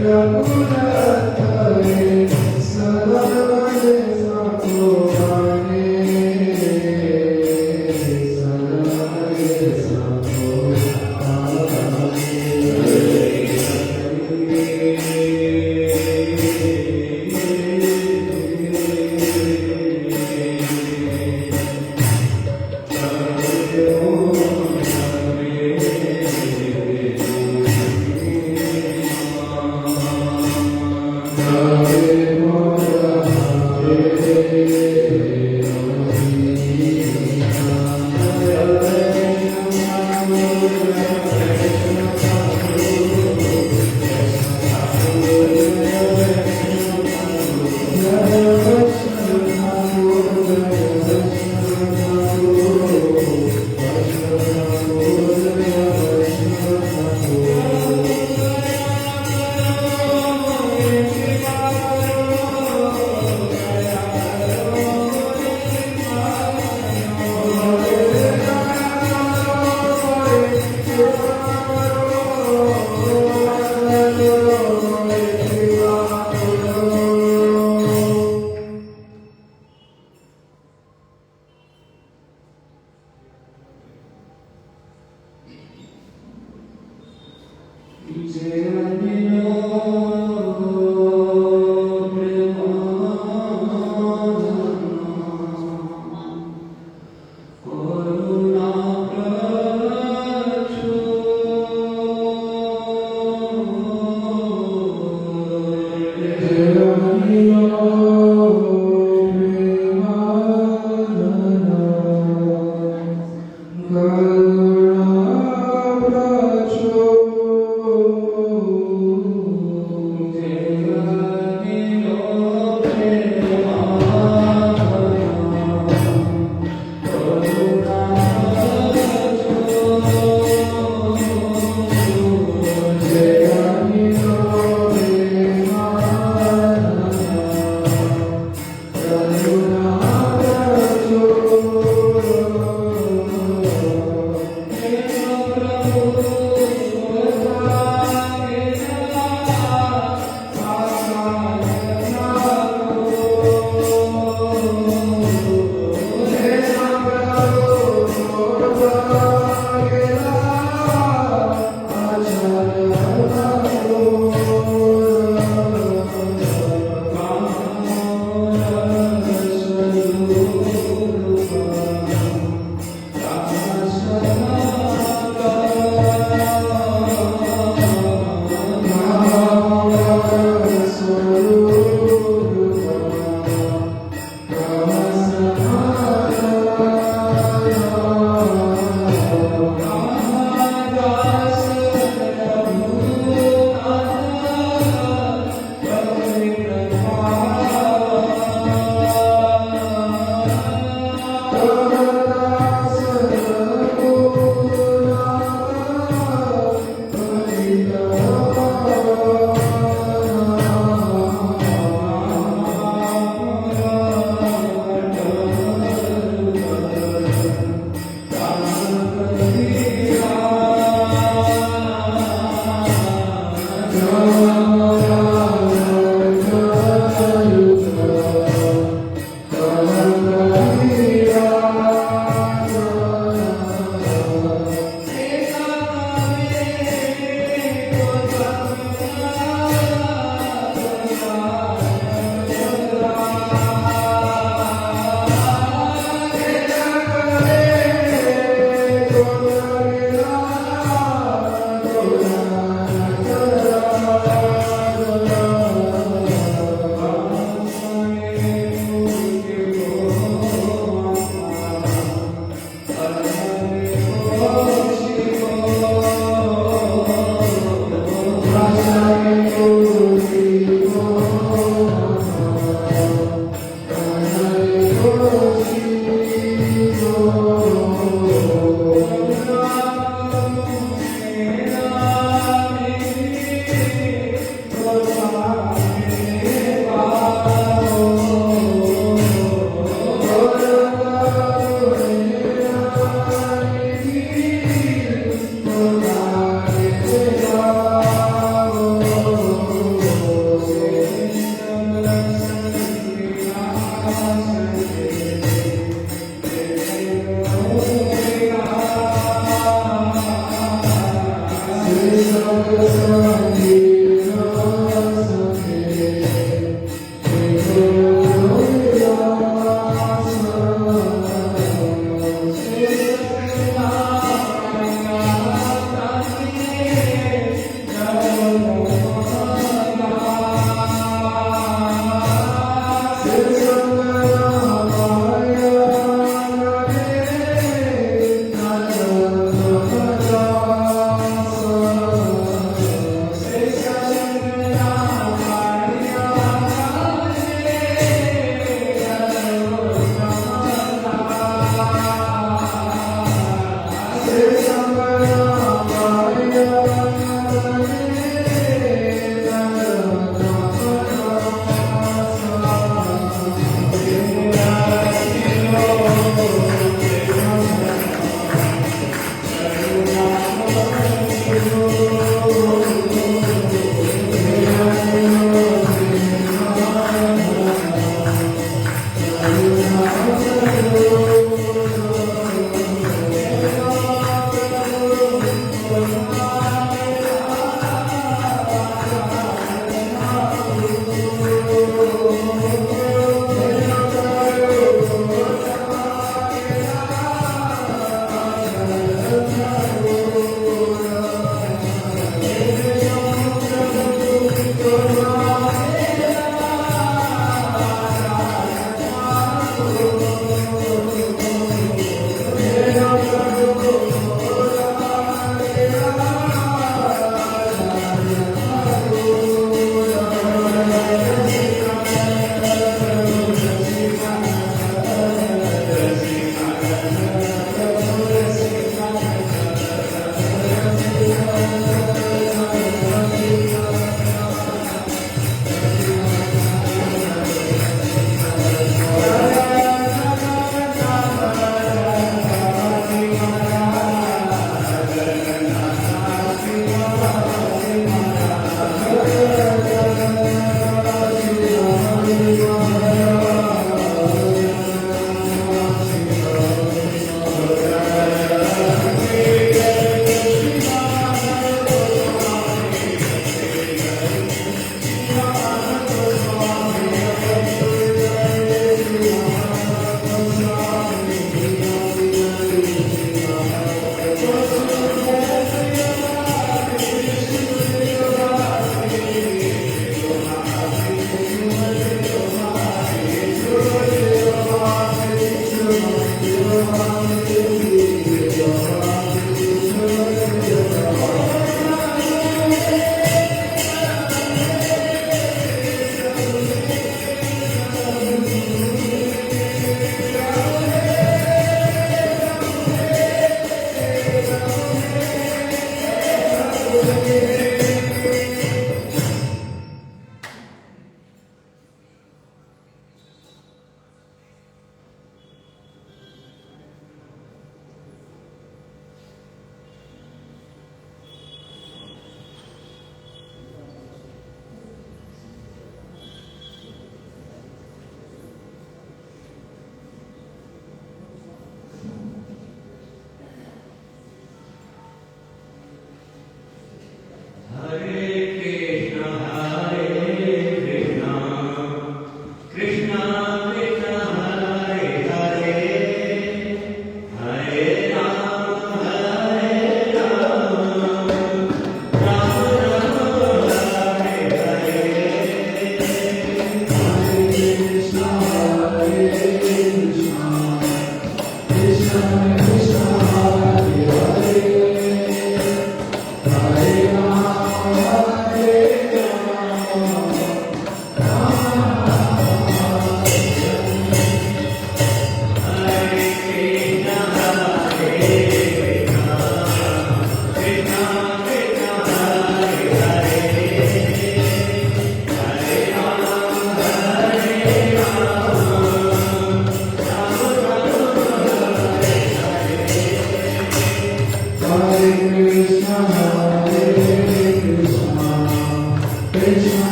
Raghunath Hare Sadhana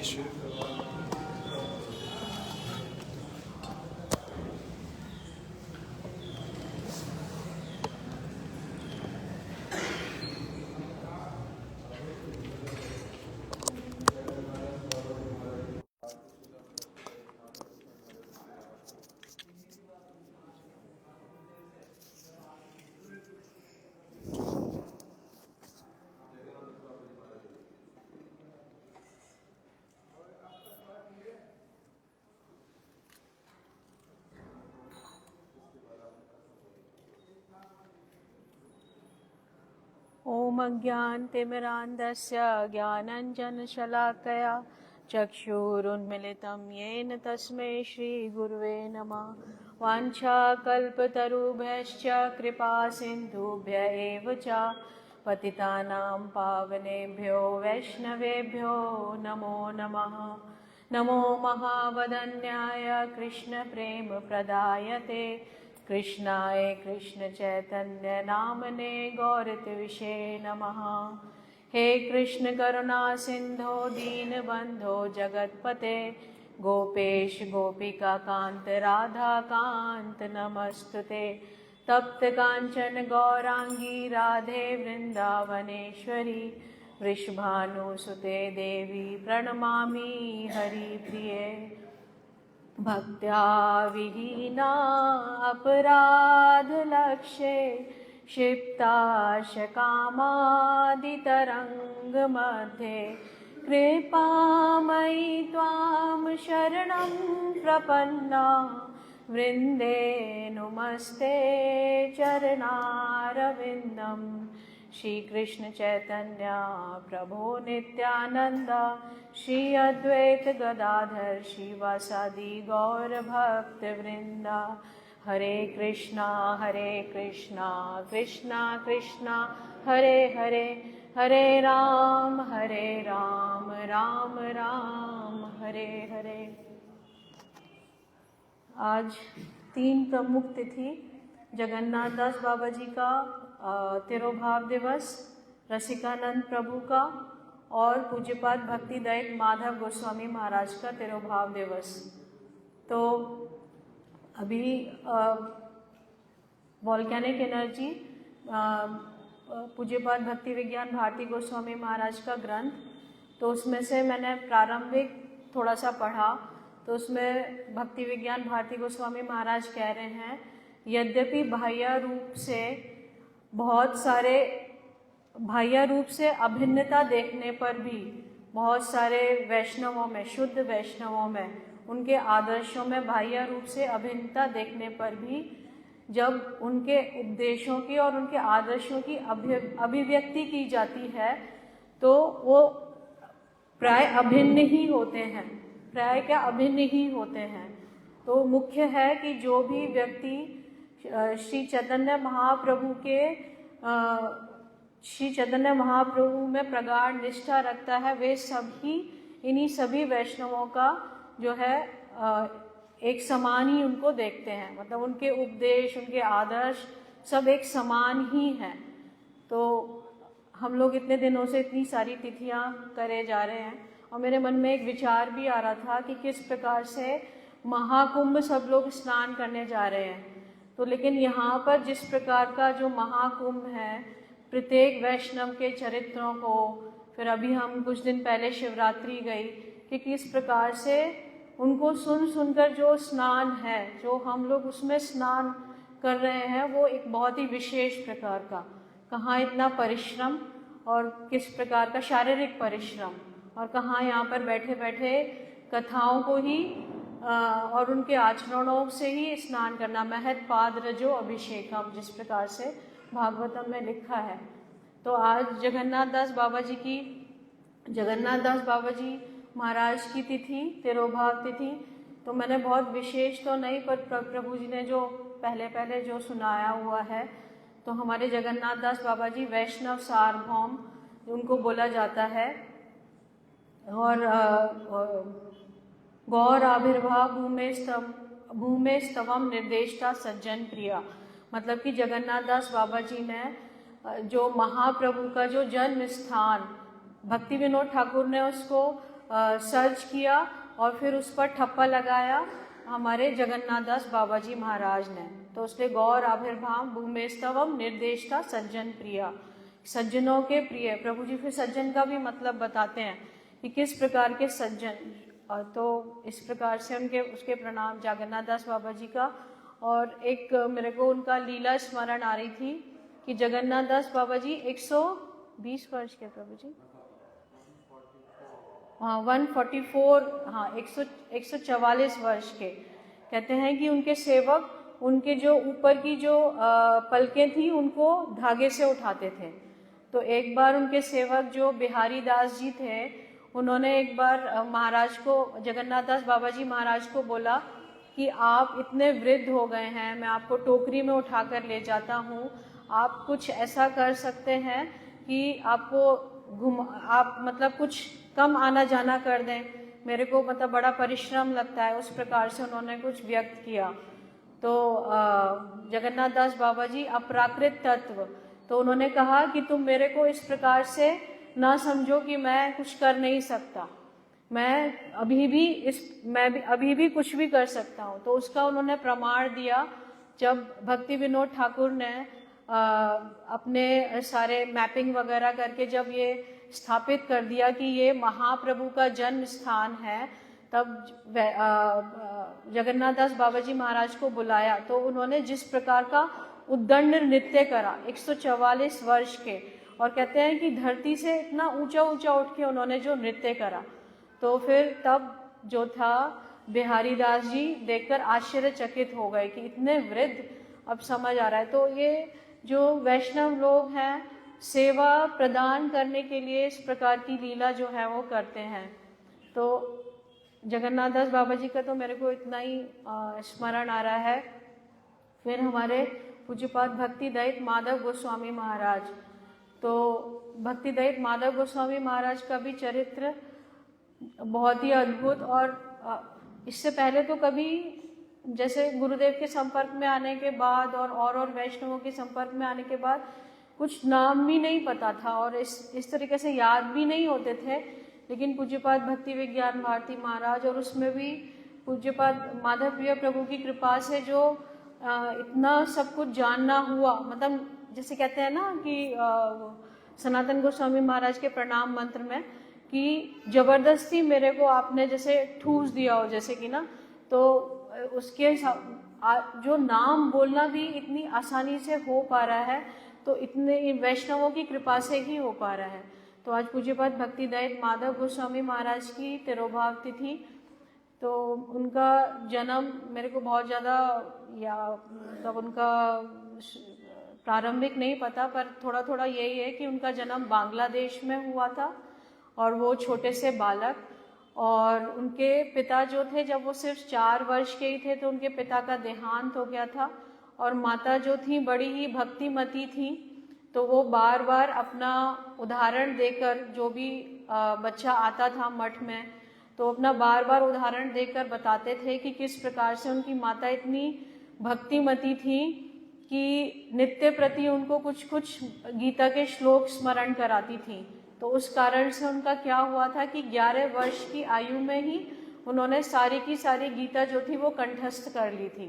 कीजिए। ॐ अज्ञानतिमिरान्धस्य ज्ञानाञ्जनशलाकया चक्षुरुन्मिलितं येन तस्मै श्रीगुरुवे नमः। वाञ्छाकल्पतरुभ्यश्च कृपासिन्धुभ्य एव च पतितानां पावनेभ्यो वैष्णवेभ्यो नमो नमः। नमो महावदन्याय कृष्णप्रेमप्रदायते कृष्णाय कृष्णचैतन्य नामने गौरतिविषे नमः। हे कृष्ण करुणा सिंधो दीनबंधो जगतपते गोपेश गोपिका कांत राधा कांत नमस्तुते। तप्त कांचन गौरांगी राधे वृंदावनेश्वरी वृषभानुसुते देवी प्रणमामि हरिप्रिये। भक्त्या विहीना अपराधलक्ष्ये क्षिप्ताशकामादितरङ्गमध्ये कृपामयि त्वां शरणं प्रपन्ना वृन्दे नुमस्ते चरणारविन्दम्। श्री कृष्ण चैतन्य प्रभो नित्यानंद श्री अद्वैत गदाधर श्रीवासादि गौर भक्त वृंदा। हरे कृष्णा कृष्णा कृष्णा हरे हरे, हरे राम राम राम हरे हरे। आज 3 प्रमुख तिथि जगन्नाथ दास बाबा जी का तिरोभाव दिवस, रसिकानंद प्रभु का और पूज्यपाद भक्ति दैत माधव गोस्वामी महाराज का तिरोभाव दिवस। तो अभी वॉल्केनिक एनर्जी पूज्यपाद भक्ति विज्ञान भारती गोस्वामी महाराज का ग्रंथ, तो उसमें से मैंने प्रारंभिक थोड़ा सा पढ़ा। तो उसमें भक्ति विज्ञान भारती गोस्वामी महाराज कह रहे हैं, यद्यपि बाह्य रूप से अभिन्नता देखने पर भी बहुत सारे वैष्णवों में, शुद्ध वैष्णवों में, उनके आदर्शों में बाह्य रूप से अभिन्नता देखने पर भी जब उनके उपदेशों की और उनके आदर्शों की अभिव्यक्ति की जाती है तो वो प्राय अभिन्न ही होते हैं। प्राय क्या अभिन्न ही होते हैं। तो मुख्य है कि जो भी व्यक्ति श्री चैतन्य महाप्रभु में प्रगाढ़ निष्ठा रखता है, वे सभी इन्हीं सभी वैष्णवों का जो है एक समान ही उनको देखते हैं। मतलब उनके उपदेश, उनके आदर्श सब एक समान ही हैं। तो हम लोग इतने दिनों से इतनी सारी तिथियां करे जा रहे हैं और मेरे मन में एक विचार भी आ रहा था कि किस प्रकार से महाकुंभ सब लोग स्नान करने जा रहे हैं। तो लेकिन यहाँ पर जिस प्रकार का जो महाकुंभ है, प्रत्येक वैष्णव के चरित्रों को, फिर अभी हम कुछ दिन पहले शिवरात्रि गई कि किस प्रकार से उनको सुनकर जो स्नान है, जो हम लोग उसमें स्नान कर रहे हैं, वो एक बहुत ही विशेष प्रकार का, कहाँ इतना परिश्रम और किस प्रकार का शारीरिक परिश्रम, और कहाँ यहाँ पर बैठे बैठे कथाओं को ही और उनके आचरणों से ही स्नान करना। महत पाद रजो अभिषेकम, जिस प्रकार से भागवतम में लिखा है। तो आज जगन्नाथ दास बाबा जी महाराज की तिथि, तिरोभाव तिथि। तो मैंने बहुत विशेष तो नहीं, पर प्रभु जी ने जो पहले जो सुनाया हुआ है, तो हमारे जगन्नाथ दास बाबा जी वैष्णव सार्वभौम उनको बोला जाता है। और गौर आविर्भाव भूमे स्तवम निर्देष्टा सज्जन प्रिया, मतलब कि जगन्नाथ दास बाबा जी ने जो महाप्रभु का जो जन्म स्थान, भक्ति विनोद ठाकुर ने उसको सर्च किया और फिर उस पर ठप्पा लगाया हमारे जगन्नाथ दास बाबा जी महाराज ने। तो उसने गौर आविर्भाव भूमेस्तवम निर्देशता सज्जन प्रिया, सज्जनों के प्रिय। प्रभु जी फिर सज्जन का भी मतलब बताते हैं कि किस प्रकार के सज्जन। तो इस प्रकार से उनके उसके प्रणाम जगन्नाथ दास बाबा जी का। और एक मेरे को उनका लीला स्मरण आ रही थी कि जगन्नाथ दास बाबा जी 120 वर्ष के प्रभु जी, हाँ 144, हाँ 144 वर्ष के। कहते हैं कि उनके सेवक उनके जो ऊपर की जो पलकें थी उनको धागे से उठाते थे। तो एक बार उनके सेवक जो बिहारी दास जी थे उन्होंने एक बार महाराज को, जगन्नाथ दास बाबा जी महाराज को बोला कि आप इतने वृद्ध हो गए हैं, मैं आपको टोकरी में उठाकर ले जाता हूँ, आप कुछ ऐसा कर सकते हैं कि आपको आप मतलब कुछ कम आना जाना कर दें, मेरे को मतलब बड़ा परिश्रम लगता है। उस प्रकार से उन्होंने कुछ व्यक्त किया। तो जगन्नाथ दास बाबा जी अपराकृत तत्व, तो उन्होंने कहा कि तुम मेरे को इस प्रकार से ना समझो कि मैं कुछ कर नहीं सकता, मैं अभी भी कुछ भी कर सकता हूँ। तो उसका उन्होंने प्रमाण दिया जब भक्ति विनोद ठाकुर ने अपने सारे मैपिंग वगैरह करके जब ये स्थापित कर दिया कि ये महाप्रभु का जन्म स्थान है, तब जगन्नाथ दास बाबा जी महाराज को बुलाया। तो उन्होंने जिस प्रकार का उद्दंड नृत्य करा 144 वर्ष के, और कहते हैं कि धरती से इतना ऊंचा ऊंचा उठ के उन्होंने जो नृत्य करा, तो फिर तब जो था बिहारी दास जी देखकर आश्चर्यचकित हो गए कि इतने वृद्ध, अब समझ आ रहा है। तो ये जो वैष्णव लोग हैं सेवा प्रदान करने के लिए इस प्रकार की लीला जो है वो करते हैं। तो जगन्नाथ दास बाबा जी का तो मेरे को इतना ही स्मरण आ रहा है। फिर हमारे पूज्यपाद भक्ति दत्त माधव गोस्वामी महाराज, तो भक्ति दत्त माधव गोस्वामी महाराज का भी चरित्र बहुत ही अद्भुत। और इससे पहले तो कभी जैसे गुरुदेव के संपर्क में आने के बाद और वैष्णवों के संपर्क में आने के बाद कुछ नाम भी नहीं पता था और इस तरीके से याद भी नहीं होते थे। लेकिन पूज्यपाद भक्ति विज्ञान भारती महाराज और उसमें भी पूज्यपाद माधव प्रिय प्रभु की कृपा से जो इतना सब कुछ जानना हुआ, मतलब जैसे कहते हैं ना कि सनातन गोस्वामी महाराज के प्रणाम मंत्र में कि जबरदस्ती मेरे को आपने जैसे ठूस दिया हो, जैसे कि ना, तो उसके जो नाम बोलना भी इतनी आसानी से हो पा रहा है, तो इतने वैष्णवों की कृपा से ही हो पा रहा है। तो आज पूज्यपाद भक्ति दत्त माधव गोस्वामी महाराज की तिरोभाव तिथि, तो उनका जन्म मेरे को बहुत ज़्यादा या मतलब उनका प्रारंभिक नहीं पता, पर थोड़ा थोड़ा यही है कि उनका जन्म बांग्लादेश में हुआ था और वो छोटे से बालक, और उनके पिता जो थे जब वो सिर्फ 4 वर्ष के ही थे तो उनके पिता का देहांत हो गया था। और माता जो थी बड़ी ही भक्तिमती थी, तो वो बार बार अपना उदाहरण देकर, जो भी बच्चा आता था मठ में, तो अपना बार बार उदाहरण देकर बताते थे कि किस प्रकार से उनकी माता इतनी भक्तिमती थी कि नित्य प्रति उनको कुछ कुछ गीता के श्लोक स्मरण कराती थी। तो उस कारण से उनका क्या हुआ था कि 11 वर्ष की आयु में ही उन्होंने सारी की सारी गीता जो थी वो कंठस्थ कर ली थी।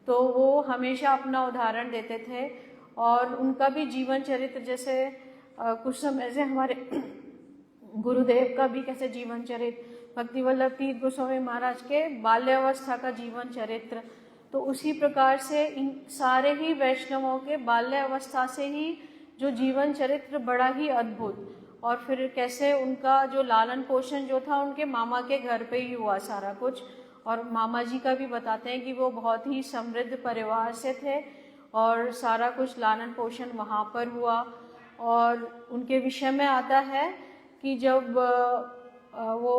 तो वो हमेशा अपना उदाहरण देते थे। और उनका भी जीवन चरित्र, जैसे कुछ समय से हमारे गुरुदेव का भी कैसे जीवन चरित्र, भक्ति वल्लभ तीर्थ गोस्वामी महाराज के बाल्यावस्था का जीवन चरित्र, तो उसी प्रकार से इन सारे ही वैष्णवों के बाल्यावस्था से ही जो जीवन चरित्र बड़ा ही अद्भुत। और फिर कैसे उनका जो लालन पोषण जो था उनके मामा के घर पे ही हुआ सारा कुछ। और मामा जी का भी बताते हैं कि वो बहुत ही समृद्ध परिवार से थे और सारा कुछ लालन पोषण वहाँ पर हुआ। और उनके विषय में आता है कि जब वो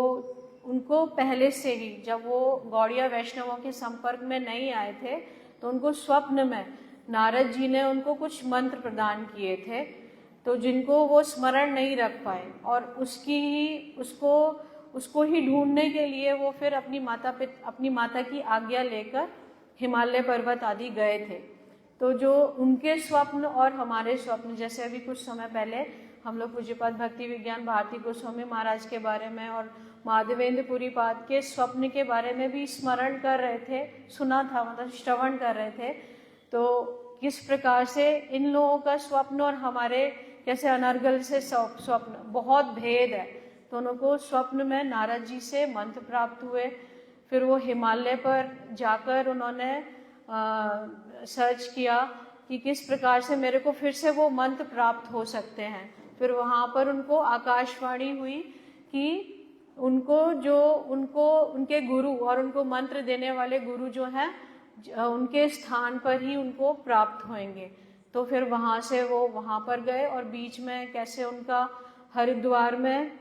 उनको पहले से ही, जब वो गौड़िया वैष्णवों के संपर्क में नहीं आए थे, तो उनको स्वप्न में नारद जी ने उनको कुछ मंत्र प्रदान किए थे, तो जिनको वो स्मरण नहीं रख पाए, और उसको ही ढूंढने के लिए वो फिर अपनी माता की आज्ञा लेकर हिमालय पर्वत आदि गए थे। तो जो उनके स्वप्न और हमारे स्वप्न, जैसे अभी कुछ समय पहले हम लोग पूज्यपाद भक्ति विज्ञान भारती गोस्वामी महाराज के बारे में और माधवेंद्र पुरी पाद के स्वप्न के बारे में भी स्मरण कर रहे थे, सुना था, मतलब श्रवण कर रहे थे। तो किस प्रकार से इन लोगों का स्वप्न और हमारे कैसे अनर्गल से स्वप्न बहुत भेद है। तो उनको स्वप्न में नारद जी से मंत्र प्राप्त हुए, फिर वो हिमालय पर जाकर उन्होंने सर्च किया कि किस प्रकार से मेरे को फिर से वो मंत्र प्राप्त हो सकते हैं। फिर वहाँ पर उनको आकाशवाणी हुई कि उनके गुरु और उनको मंत्र देने वाले गुरु जो हैं उनके स्थान पर ही उनको प्राप्त होंगे। तो फिर वहाँ से वो वहाँ पर गए और बीच में कैसे उनका हरिद्वार में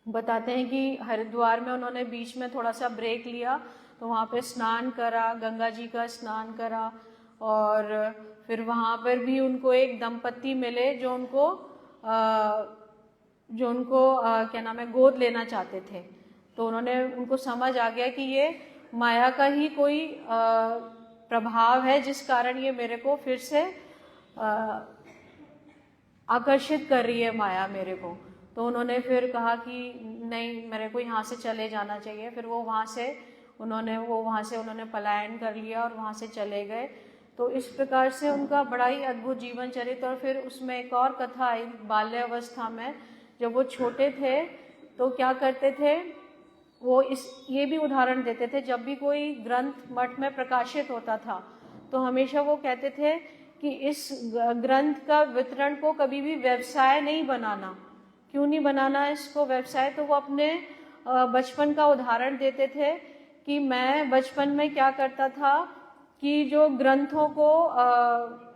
बताते हैं कि हरिद्वार में उन्होंने बीच में थोड़ा सा ब्रेक लिया, तो वहाँ पे स्नान करा, गंगा जी का स्नान करा, और फिर वहाँ पर भी उनको एक दंपति मिले जो उनको क्या नाम है, गोद लेना चाहते थे। तो उनको समझ आ गया कि ये माया का ही कोई प्रभाव है जिस कारण ये मेरे को फिर से आकर्षित कर रही है माया मेरे को। तो उन्होंने फिर कहा कि नहीं, मेरे को यहाँ से चले जाना चाहिए। फिर वो वहाँ से उन्होंने पलायन कर लिया और वहाँ से चले गए। तो इस प्रकार से उनका बड़ा ही अद्भुत जीवन चरित्र। और फिर उसमें एक और कथा आई, बाल्यावस्था में जब वो छोटे थे तो क्या करते थे वो, ये भी उदाहरण देते थे, जब भी कोई ग्रंथ मठ में प्रकाशित होता था तो हमेशा वो कहते थे कि इस ग्रंथ का वितरण को कभी भी व्यवसाय नहीं बनाना। क्यों नहीं बनाना इसको व्यवसाय? तो वो अपने बचपन का उदाहरण देते थे कि मैं बचपन में क्या करता था कि जो ग्रंथों को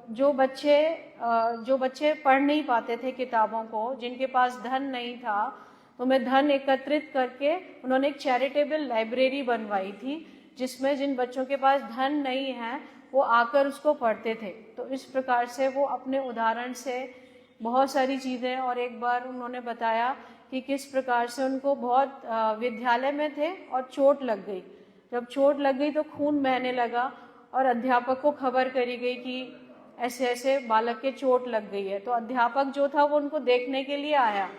जो बच्चे पढ़ नहीं पाते थे किताबों को, जिनके पास धन नहीं था, तो मैं धन एकत्रित करके उन्होंने एक चैरिटेबल लाइब्रेरी बनवाई थी जिसमें जिन बच्चों के पास धन नहीं है वो आकर उसको पढ़ते थे। तो इस प्रकार से वो अपने उदाहरण से बहुत सारी चीज़ें, और एक बार उन्होंने बताया कि किस प्रकार से उनको बहुत विद्यालय में थे और चोट लग गई। जब चोट लग गई तो खून बहने लगा और अध्यापक को खबर करी गई कि ऐसे ऐसे बालक के चोट लग गई है। तो अध्यापक जो था वो उनको देखने के लिए आया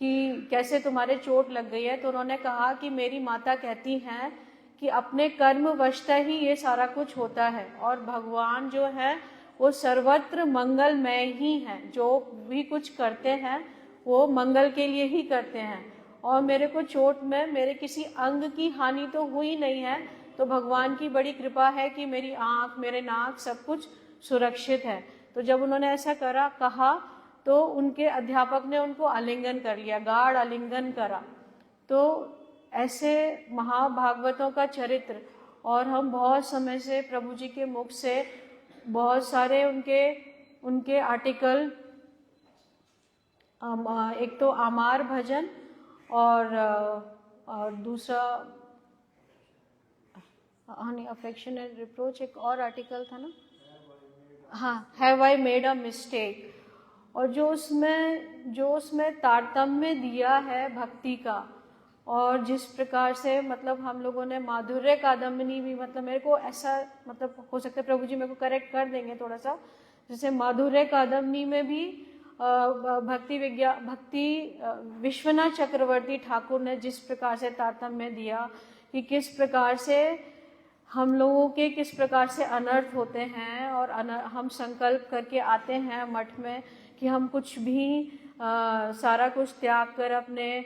कि कैसे तुम्हारे चोट लग गई है। तो उन्होंने कहा कि मेरी माता कहती हैं कि अपने कर्म वशतः ही ये सारा कुछ होता है, और भगवान जो है वो सर्वत्र मंगलमय ही हैं। जो भी कुछ करते हैं वो मंगल के लिए ही करते हैं, और मेरे को चोट में मेरे किसी अंग की हानि तो हुई नहीं है। तो भगवान की बड़ी कृपा है कि मेरी आँख, मेरे नाक, सब कुछ सुरक्षित है। तो जब उन्होंने ऐसा कहा तो उनके अध्यापक ने उनको आलिंगन कर लिया, गाढ़ आलिंगन करा। तो ऐसे महाभागवतों का चरित्र, और हम बहुत समय से प्रभु जी के मुख से बहुत सारे उनके आर्टिकल, एक तो आमार भजन और दूसरा हनी अफेक्शन एंड रिप्रोच, एक और आर्टिकल था ना, हाँ, have I made a mistake. और जो उसमें तारतम्य दिया है भक्ति का, और जिस प्रकार से मतलब हम लोगों ने माधुर्य कादम्बिनी भी, मतलब मेरे को ऐसा, मतलब हो सकता है प्रभु जी मेरे को करेक्ट कर देंगे थोड़ा सा, जैसे माधुर्य कादम्बिनी में भी भक्ति विश्वनाथ चक्रवर्ती ठाकुर ने जिस प्रकार से तारतम्य दिया कि किस प्रकार से हम लोगों के किस प्रकार से अनर्थ होते हैं, और हम संकल्प करके आते हैं मठ में कि हम कुछ भी सारा कुछ त्याग कर अपने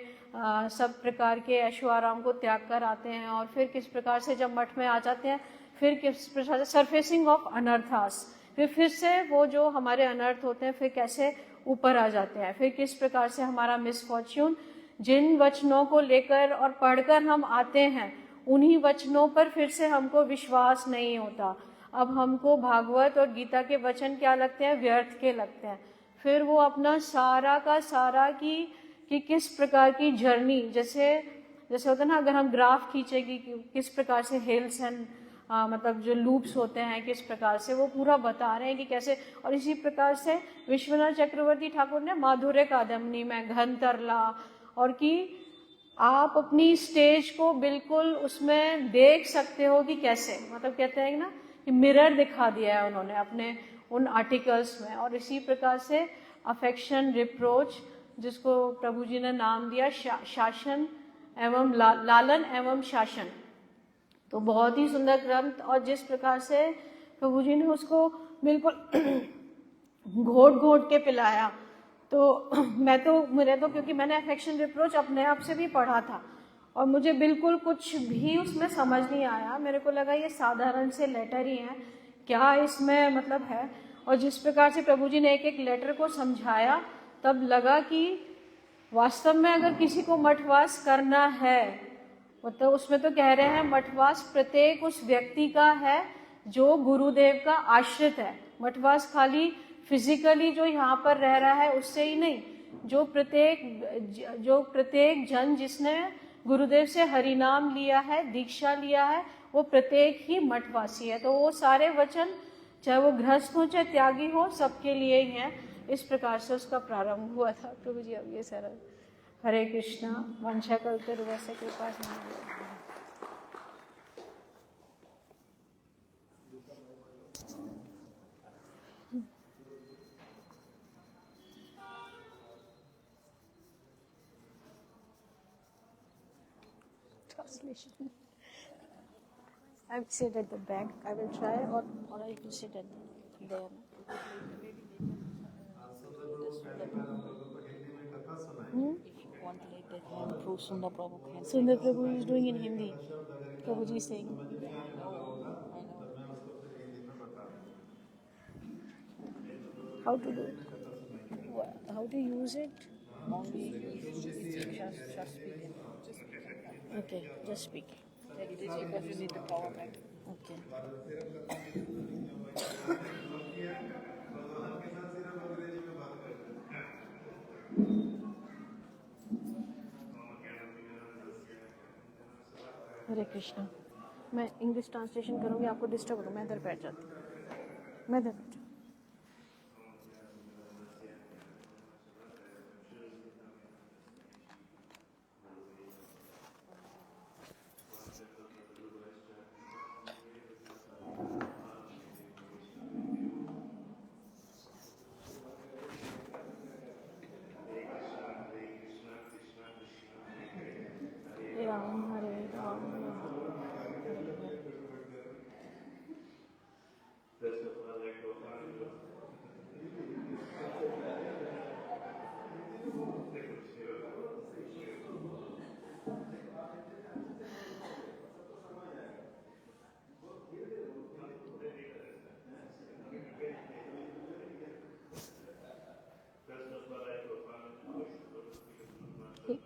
सब प्रकार के ऐशो आराम को त्याग कर आते हैं, और फिर किस प्रकार से जब मठ में आ जाते हैं फिर किस प्रकार से सरफेसिंग ऑफ अनर्थास, फिर से वो जो हमारे अनर्थ होते हैं फिर कैसे ऊपर आ जाते हैं, फिर किस प्रकार से हमारा मिसफॉर्च्यून, जिन वचनों को लेकर और पढ़कर हम आते हैं उन्हीं वचनों पर फिर से हमको विश्वास नहीं होता। अब हमको भागवत और गीता के वचन क्या लगते हैं? व्यर्थ के लगते हैं। फिर वो अपना सारा का सारा कि किस प्रकार की जर्नी, जैसे होता है ना, अगर हम ग्राफ खींचेगी कि किस प्रकार से हिल्स एंड मतलब जो लूप्स होते हैं किस प्रकार से, वो पूरा बता रहे हैं कि कैसे। और इसी प्रकार से विश्वनाथ चक्रवर्ती ठाकुर ने माधुर्य कादम्बिनी में घन तरला, और कि आप अपनी स्टेज को बिल्कुल उसमें देख सकते हो कि कैसे, मतलब कहते हैं ना कि मिरर दिखा दिया है उन्होंने अपने उन आर्टिकल्स में। और इसी प्रकार से अफेक्शन रिप्रोच, जिसको प्रभु जी ने नाम दिया शासन एवं लालन एवं शासन। तो बहुत ही सुंदर ग्रंथ, और जिस प्रकार से प्रभु जी ने उसको बिल्कुल घोट घोट के पिलाया, तो मेरे तो क्योंकि मैंने अफेक्शन रिप्रोच अपने आप से भी पढ़ा था और मुझे बिल्कुल कुछ भी उसमें समझ नहीं आया। मेरे को लगा ये साधारण से लेटर ही हैं, क्या इसमें मतलब है। और जिस प्रकार से प्रभु जी ने एक एक लेटर को समझाया, तब लगा कि वास्तव में अगर किसी को मठवास करना है, मतलब उसमें तो कह रहे हैं मठवास प्रत्येक उस व्यक्ति का है जो गुरुदेव का आश्रित है। मठवास खाली फिजिकली जो यहाँ पर रह रहा है उससे ही नहीं, जो प्रत्येक जन जिसने गुरुदेव से हरिनाम लिया है, दीक्षा लिया है, वो प्रत्येक ही मठवासी है। तो वो सारे वचन, चाहे वो गृहस्थ हो चाहे त्यागी हो, सबके लिए ही हैं। इस प्रकार से उसका प्रारंभ हुआ था। प्रभु जी अब ये सरल। हरे कृष्णा। वंशा कल्प वैसे कृपा से translation. I will sit at the back. I will try, or I will sit at there. Sundar Prabhu is doing in Hindi. Prabhuji is saying. How to do it? How to use it? Okay, just speak. Because you need the power bank. Okay. हरे कृष्णा। मैं English translation करूँगी, आपको disturb करूँ, मैं इधर बैठ जाती हूँ, मैं इधर बैठ जाती हूँ।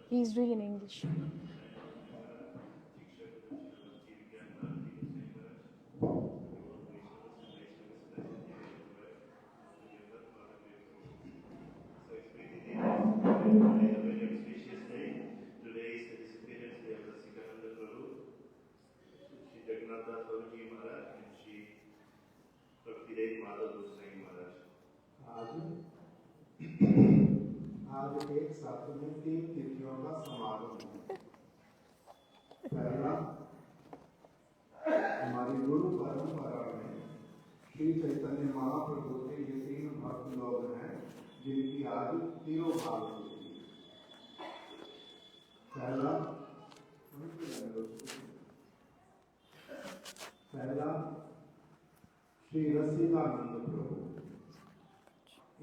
He is doing in English. आज एक साथ में 3 तिथियों का समागम है। पहला, हमारी गुरु परंपरा में श्री चैतन्य महाप्रभु के ये 3 भक्त लोग हैं जिनकी आज तिरोभाव होती है। पहला श्री रसिकानंद प्रभु,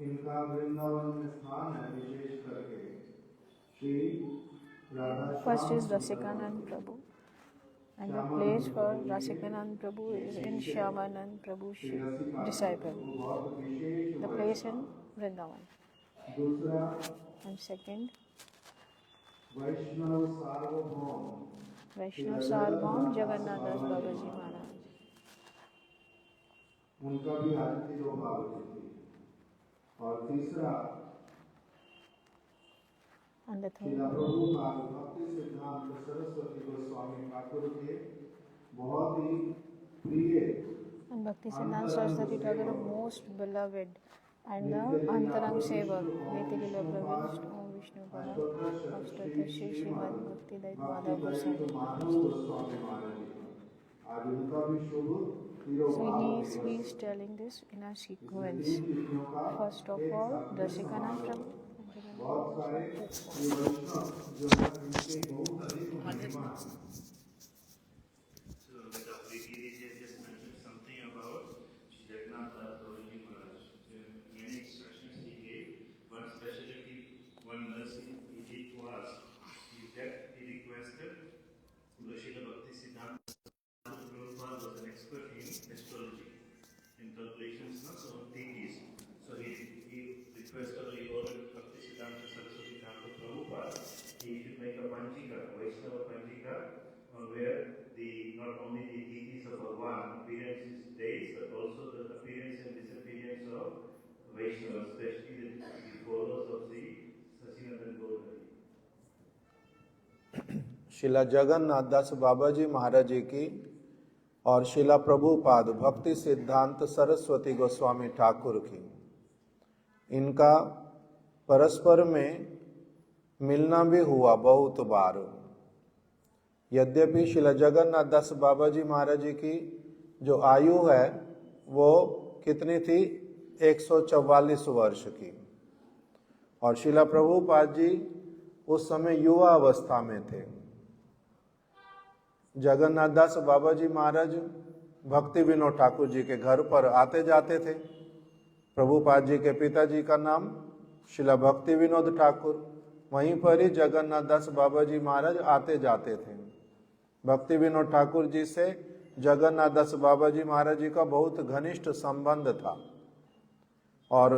इनका वृंदावन में स्थान है, विशेष करके Shri Radha. First is Rasikanand Prabhu, and the place for Rasikanand Prabhu is in Shyamanand Prabhu's disciple. The place in Vrindavan. दूसरा, and second, Vaishnav Sarvabhauma, Vaishnav Sarvabhaum Jagannath Das Babaji Maharaj. उनका भी आज तिरोभाव तिथि। और तीसरा, and the third, प्रभुपाद भक्ति सिद्धांत सरस्वती गोस्वामी ठाकुर के बहुत ही प्रिय, and Bhakti Siddhanta Saraswati Thakur, the most beloved, and the Antarang Sevak, Nitya Pravishnu Om Vishnu Pada, Ashtotra Shri Srimad Bhakti Dait Madhav Goswami. आज उनका भी शुभ तीनों So भाग he is telling this in a sequence. तीन तिथियों का First of all, Rasikanam बहुत सारे ये वैष्णव जो है इनके बहुत अधिक महिमा है। So the Brigadier just mentioned something about Shri Jagannath Dasoji Maharaj. Many instructions he gave. One specialty, one nursing he did was he requested Srila Bhakti Siddhanta Prabhupada was an expert in astrology, in calculations, not so deities. So he requested or he ordered Bhakti Siddhanta Saraswati Thakur Prabhupada. He should make a Panchika, Vaishnava Panchika, where not only the deities of Bhagavan appearance is days, but also the appearance and disappearance of Vaishnavas, especially the followers of the Sachinathan Gaudari. शिला जगन्नाथ दास बाबा जी महाराज जी की और शिला प्रभुपाद भक्ति सिद्धांत सरस्वती गोस्वामी ठाकुर की, इनका परस्पर में मिलना भी हुआ बहुत बार। यद्यपि शिला जगन्नाथ दास बाबा जी महाराज जी की जो आयु है वो कितनी थी, 144 वर्ष की, और शिला प्रभुपाद जी उस समय युवा अवस्था में थे। जगन्नाथ दास बाबा जी महाराज भक्ति विनोद ठाकुर जी के घर पर आते जाते थे। प्रभुपाद जी के पिताजी का नाम शिला भक्ति विनोद ठाकुर, वहीं पर ही जगन्नाथ दास बाबा जी महाराज आते जाते थे। भक्ति विनोद ठाकुर जी से जगन्नाथ दास बाबा जी महाराज जी का बहुत घनिष्ठ संबंध था। और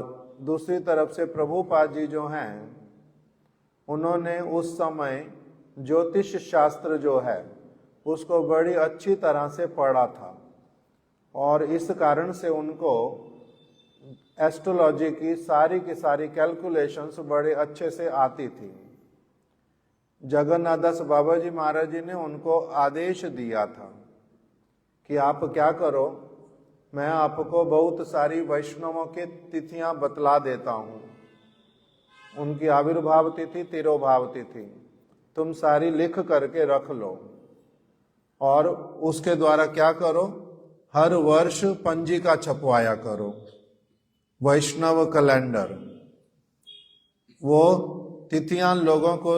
दूसरी तरफ से प्रभुपाद जी जो हैं, उन्होंने उस समय ज्योतिष शास्त्र जो है उसको बड़ी अच्छी तरह से पढ़ा था, और इस कारण से उनको एस्ट्रोलॉजी की सारी कैलकुलेशंस बड़े अच्छे से आती थी। जगन्नाथ दास बाबा जी महाराज जी ने उनको आदेश दिया था कि आप क्या करो, मैं आपको बहुत सारी वैष्णवों की तिथियां बतला देता हूं, उनकी आविर्भाव तिथि, तिरोभाव तिथि तुम सारी लिख करके रख लो, और उसके द्वारा क्या करो, हर वर्ष पंजिका छपवाया करो, वैष्णव कैलेंडर। वो तिथियां लोगों को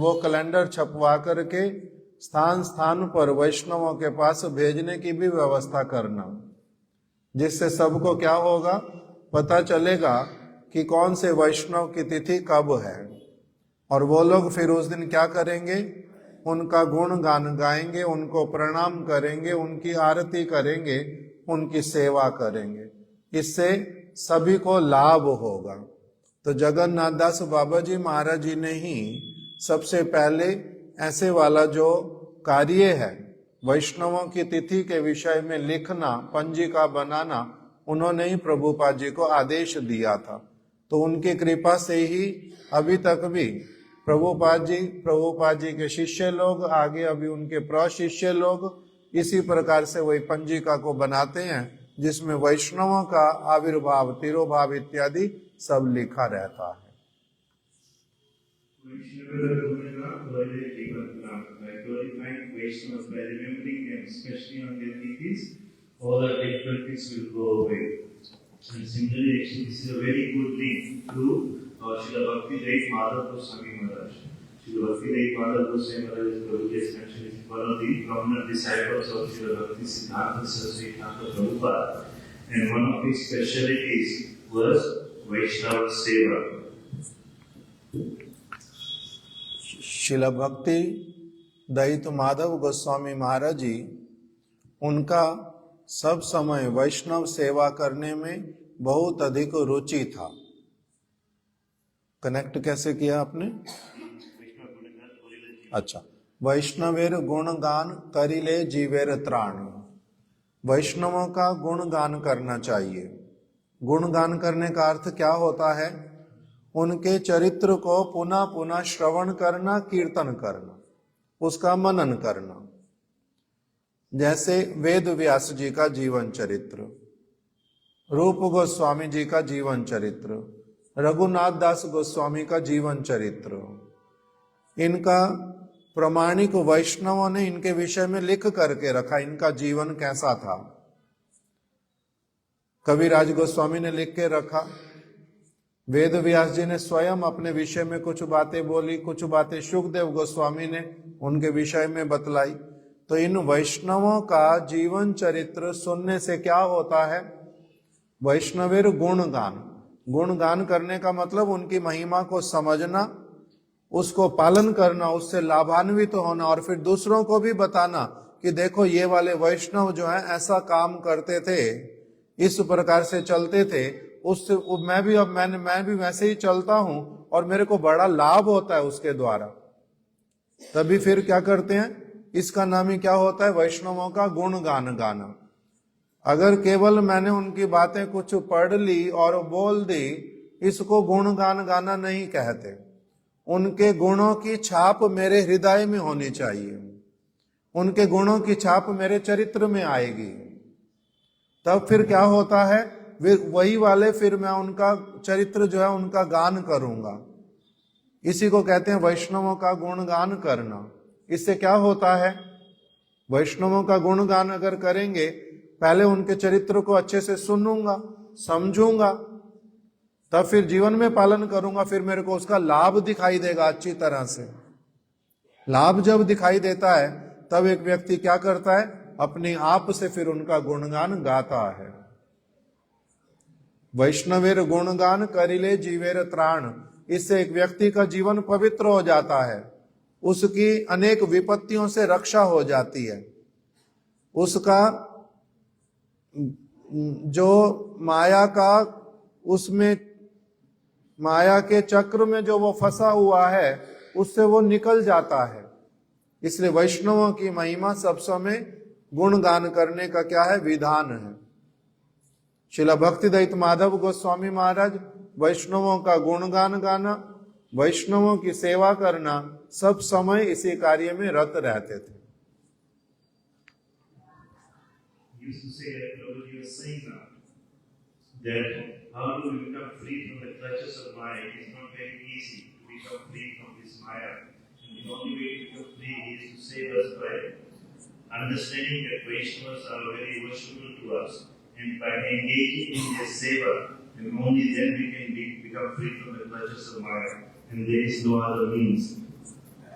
वो कैलेंडर छपवा करके स्थान स्थान पर वैष्णवों के पास भेजने की भी व्यवस्था करना, जिससे सबको क्या होगा, पता चलेगा कि कौन से वैष्णव की तिथि कब है, और वो लोग फिर उस दिन क्या करेंगे, उनका गुण गान गाएंगे, उनको प्रणाम करेंगे, उनकी आरती करेंगे, उनकी सेवा करेंगे। इससे सभी को लाभ होगा। तो जगन्नाथ दास बाबा जी महाराज जी ने ही सबसे पहले ऐसे वाला जो कार्य है, वैष्णवों की तिथि के विषय में लिखना, पंजिका बनाना, उन्होंने ही प्रभुपाद जी को आदेश दिया था। तो उनकी कृपा से ही अभी तक भी प्रभुपाद जी के शिष्य लोग, आगे अभी उनके प्रशिष्य लोग इसी प्रकार से वही पंजिका को बनाते हैं, जिसमें वैष्णवों का आविर्भाव, तिरोभाव इत्यादि सब लिखा रहता है। And similarly, actually, this is a very good link to Srila Bhakti Lake Madhav Goswami Maharaj. Srila Bhakti Lake Madhav Goswami Maharaj is Prabhu's mentioned is one of the prominent disciples of Srila Bhakti Siddhanta Saraswati Thakur Prabhupada, and one of his specialities was Vaishnava Seva. शिला भक्ति दयित माधव गोस्वामी महाराज जी, उनका सब समय वैष्णव सेवा करने में बहुत अधिक रुचि था। कनेक्ट कैसे किया आपने? अच्छा, वैष्णवेर गुणगान करिले जीवेर त्राण। वैष्णवों का गुणगान करना चाहिए। गुणगान करने का अर्थ क्या होता है? उनके चरित्र को पुनः पुनः श्रवण करना, कीर्तन करना, उसका मनन करना। जैसे वेद व्यास जी का जीवन चरित्र, रूप गोस्वामी जी का जीवन चरित्र, रघुनाथ दास गोस्वामी का जीवन चरित्र, इनका प्रामाणिक वैष्णवों ने इनके विषय में लिख करके रखा, इनका जीवन कैसा था। कविराज गोस्वामी ने लिख के रखा, वेद व्यास जी ने स्वयं अपने विषय में कुछ बातें बोली, कुछ बातें सुखदेव गोस्वामी ने उनके विषय में बतलाई। तो इन वैष्णवों का जीवन चरित्र सुनने से क्या होता है? वैष्णवेर गुणगान, गुणगान करने का मतलब उनकी महिमा को समझना, उसको पालन करना, उससे लाभान्वित होना और फिर दूसरों को भी बताना कि देखो ये वाले वैष्णव जो है ऐसा काम करते थे, इस प्रकार से चलते थे, उससे मैं भी वैसे ही चलता हूं और मेरे को बड़ा लाभ होता है उसके द्वारा। तभी फिर क्या करते हैं, इसका नाम ही क्या होता है? वैष्णवों का गुणगान गाना। अगर केवल मैंने उनकी बातें कुछ पढ़ ली और बोल दी, इसको गुणगान गाना नहीं कहते। उनके गुणों की छाप मेरे हृदय में होनी चाहिए, उनके गुणों की छाप मेरे चरित्र में आएगी, तब फिर क्या होता है, वही वाले फिर मैं उनका चरित्र जो है उनका गान करूंगा। इसी को कहते हैं वैष्णवों का गुणगान करना। इससे क्या होता है, वैष्णवों का गुणगान अगर करेंगे, पहले उनके चरित्र को अच्छे से सुनूंगा, समझूंगा, तब फिर जीवन में पालन करूंगा, फिर मेरे को उसका लाभ दिखाई देगा अच्छी तरह से। लाभ जब दिखाई देता है तब एक व्यक्ति क्या करता है, अपने आप से फिर उनका गुणगान गाता है। वैष्णवेर गुणगान करिले जीवेर त्राण, इससे एक व्यक्ति का जीवन पवित्र हो जाता है, उसकी अनेक विपत्तियों से रक्षा हो जाती है, उसका जो माया का, उसमें माया के चक्र में जो वो फंसा हुआ है उससे वो निकल जाता है। इसलिए वैष्णवों की महिमा सब समय गुणगान करने का क्या है, विधान है। श्रील भक्तिदैत माधव गोस्वामी महाराज वैष्णवों का गुणगान गाना, वैष्णवों की सेवा करना, सब समय इसी कार्य में रत रहते थे। Used to say that Prabhuji was saying now, that how do we become free from the clutches of Maya? It is not very easy to become free from this Maya. And the only way to become free is to save us by understanding that Vaishnavas are very worshipful to us. And by engaging in their seva, and only then we can become free from the clutches of Maya. And there is no other means.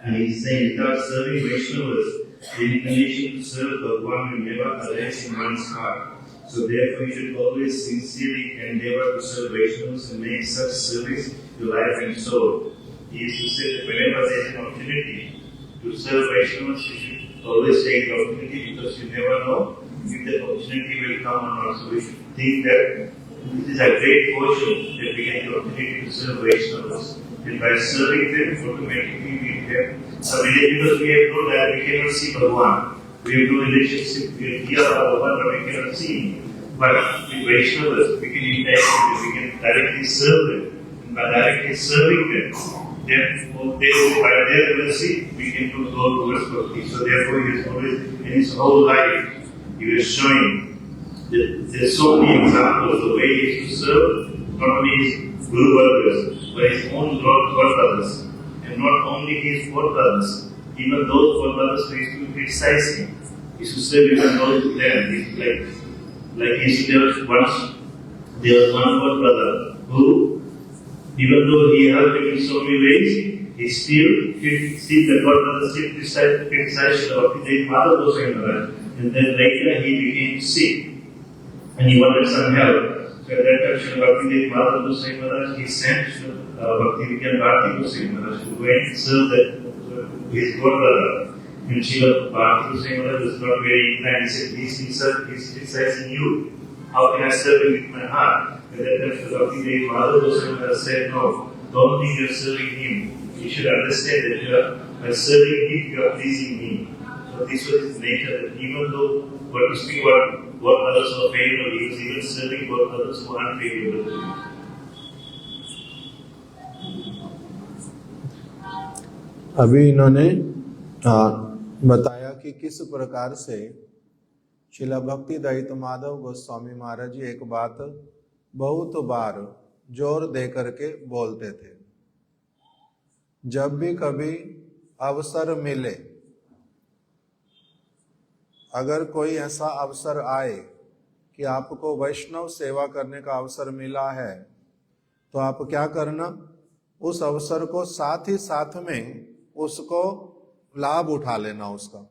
And he is saying, without serving Vaishnavas, the inclination to serve Bhagavan will never arise in one's heart. So therefore, you should always sincerely endeavor to serve Vaishnavas and make such service your life and soul. He used to say that whenever there is an opportunity to serve Vaishnavas, you should always take the opportunity, because you never know if that opportunity will come or not. So we should think that this is a great fortune that we get the opportunity to serve Vaishnavas. And by serving them, automatically we have a relationship, because we have no that we cannot see Bhagavan. We have no relationship, we hear Bhagavan, but we cannot see him. But with Vaishnavas, we can interact with them, we can directly serve them. And by directly serving them, then by their mercy, we can go towards Bhakti. So therefore, he is always, in his whole life, he was showing that there are so many examples of the way he used to serve, not only his Guru Vargas, but his own Godbrothers. And not only his Godbrothers, even those Godbrothers who used to criticize him, he used to serve even those to them. Like he used to tell once, there was one Godbrother who, even though he helped him in so many ways, he still the Godbrother still criticized Bhaktivedanta Madhav Goswami Maharaj. And then later he became sick and he wanted some help. So at that time, Srila Bhaktivedanta Madhav Goswami Maharaj, he sent Bhaktivedanta Bharati Goswami Maharaj to go and serve his godbrother. And Srila Bharati Goswami Maharaj was not very inclined. He said, he's criticizing you. How can I serve him with my heart? At that time, Srila Bhaktivedanta Madhav Goswami Maharaj said, no, don't think you are serving him. You should understand that by serving him, you are pleasing me. So this was his nature, that even though what to speak about what others were favorable, he was even serving what others were unfavorable to him. अभी इन्होंने बताया कि किस प्रकार से श्रील भक्तिदैत माधव गोस्वामी महाराज जी एक बात बहुत बार जोर दे करके बोलते थे। जब भी कभी अवसर मिले, अगर कोई ऐसा अवसर आए कि आपको वैष्णव सेवा करने का अवसर मिला है, तो आप क्या करना, उस अवसर को साथ ही साथ में उसको लाभ उठा लेना उसका।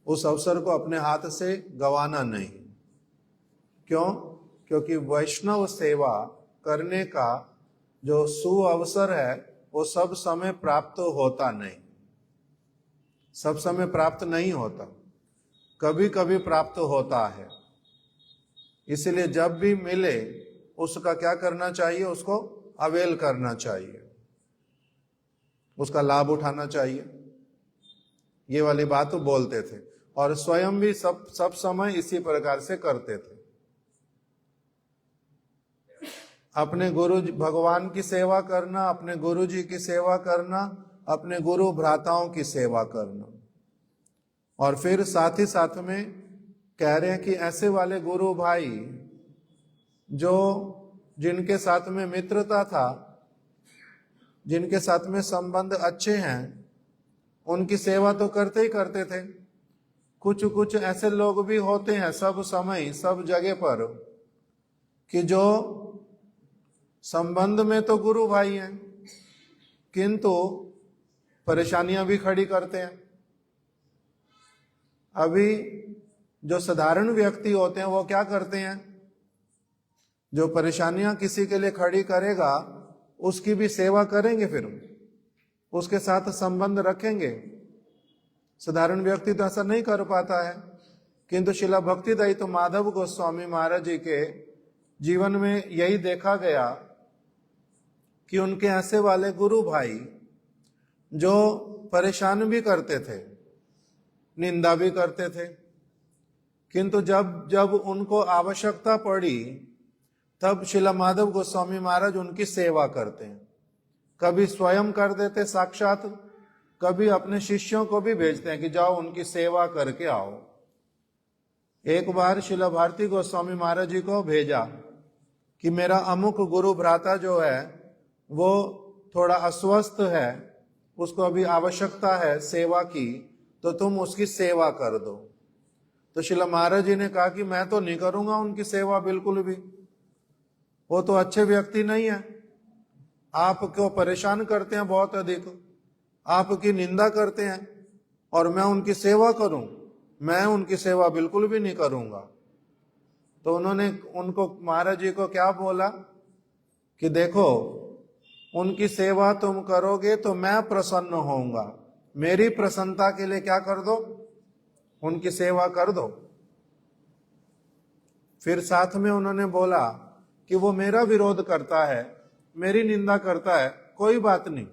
उस अवसर को अपने हाथ से गंवाना नहीं। क्यों? क्योंकि वैष्णव सेवा करने का जो सुअवसर है वो सब समय प्राप्त होता नहीं, सब समय प्राप्त नहीं होता, कभी कभी प्राप्त होता है। इसलिए जब भी मिले उसका क्या करना चाहिए, उसको अवेल करना चाहिए, उसका लाभ उठाना चाहिए। ये वाली बात बोलते थे और स्वयं भी सब समय इसी प्रकार से करते थे। अपने गुरु भगवान की सेवा करना, अपने गुरु जी की सेवा करना, अपने गुरु भ्राताओं की सेवा करना, और फिर साथ ही साथ में कह रहे हैं कि ऐसे वाले गुरु भाई जो जिनके साथ में मित्रता था, जिनके साथ में संबंध अच्छे हैं, उनकी सेवा तो करते ही करते थे। कुछ कुछ ऐसे लोग भी होते हैं सब समय सब जगह पर कि जो संबंध में तो गुरु भाई हैं किंतु परेशानियां भी खड़ी करते हैं। अभी जो साधारण व्यक्ति होते हैं वो क्या करते हैं, जो परेशानियां किसी के लिए खड़ी करेगा उसकी भी सेवा करेंगे, फिर उसके साथ संबंध रखेंगे। साधारण व्यक्ति तो ऐसा नहीं कर पाता है, किंतु शिला भक्तिदायित्व माधव गोस्वामी महाराज जी के जीवन में यही देखा गया कि उनके ऐसे वाले गुरु भाई जो परेशान भी करते थे, निंदा भी करते थे, किंतु जब जब उनको आवश्यकता पड़ी तब शिला माधव गोस्वामी महाराज उनकी सेवा करते हैं। कभी स्वयं कर देते साक्षात, कभी अपने शिष्यों को भी भेजते हैं कि जाओ उनकी सेवा करके आओ। एक बार शिला भारती गोस्वामी महाराज जी को भेजा कि मेरा अमुक गुरु भ्राता जो है वो थोड़ा अस्वस्थ है, उसको अभी आवश्यकता है सेवा की, तो तुम उसकी सेवा कर दो। तो शिला महाराज जी ने कहा कि मैं तो नहीं करूंगा उनकी सेवा बिल्कुल भी, वो तो अच्छे व्यक्ति नहीं है, आपको परेशान करते हैं बहुत अधिक, आपकी निंदा करते हैं और मैं उनकी सेवा करूं, मैं उनकी सेवा बिल्कुल भी नहीं करूंगा। तो उन्होंने उनको महाराज जी को क्या बोला कि देखो उनकी सेवा तुम करोगे तो मैं प्रसन्न होऊंगा, मेरी प्रसन्नता के लिए क्या कर दो, उनकी सेवा कर दो। फिर साथ में उन्होंने बोला कि वो मेरा विरोध करता है, मेरी निंदा करता है, कोई बात नहीं,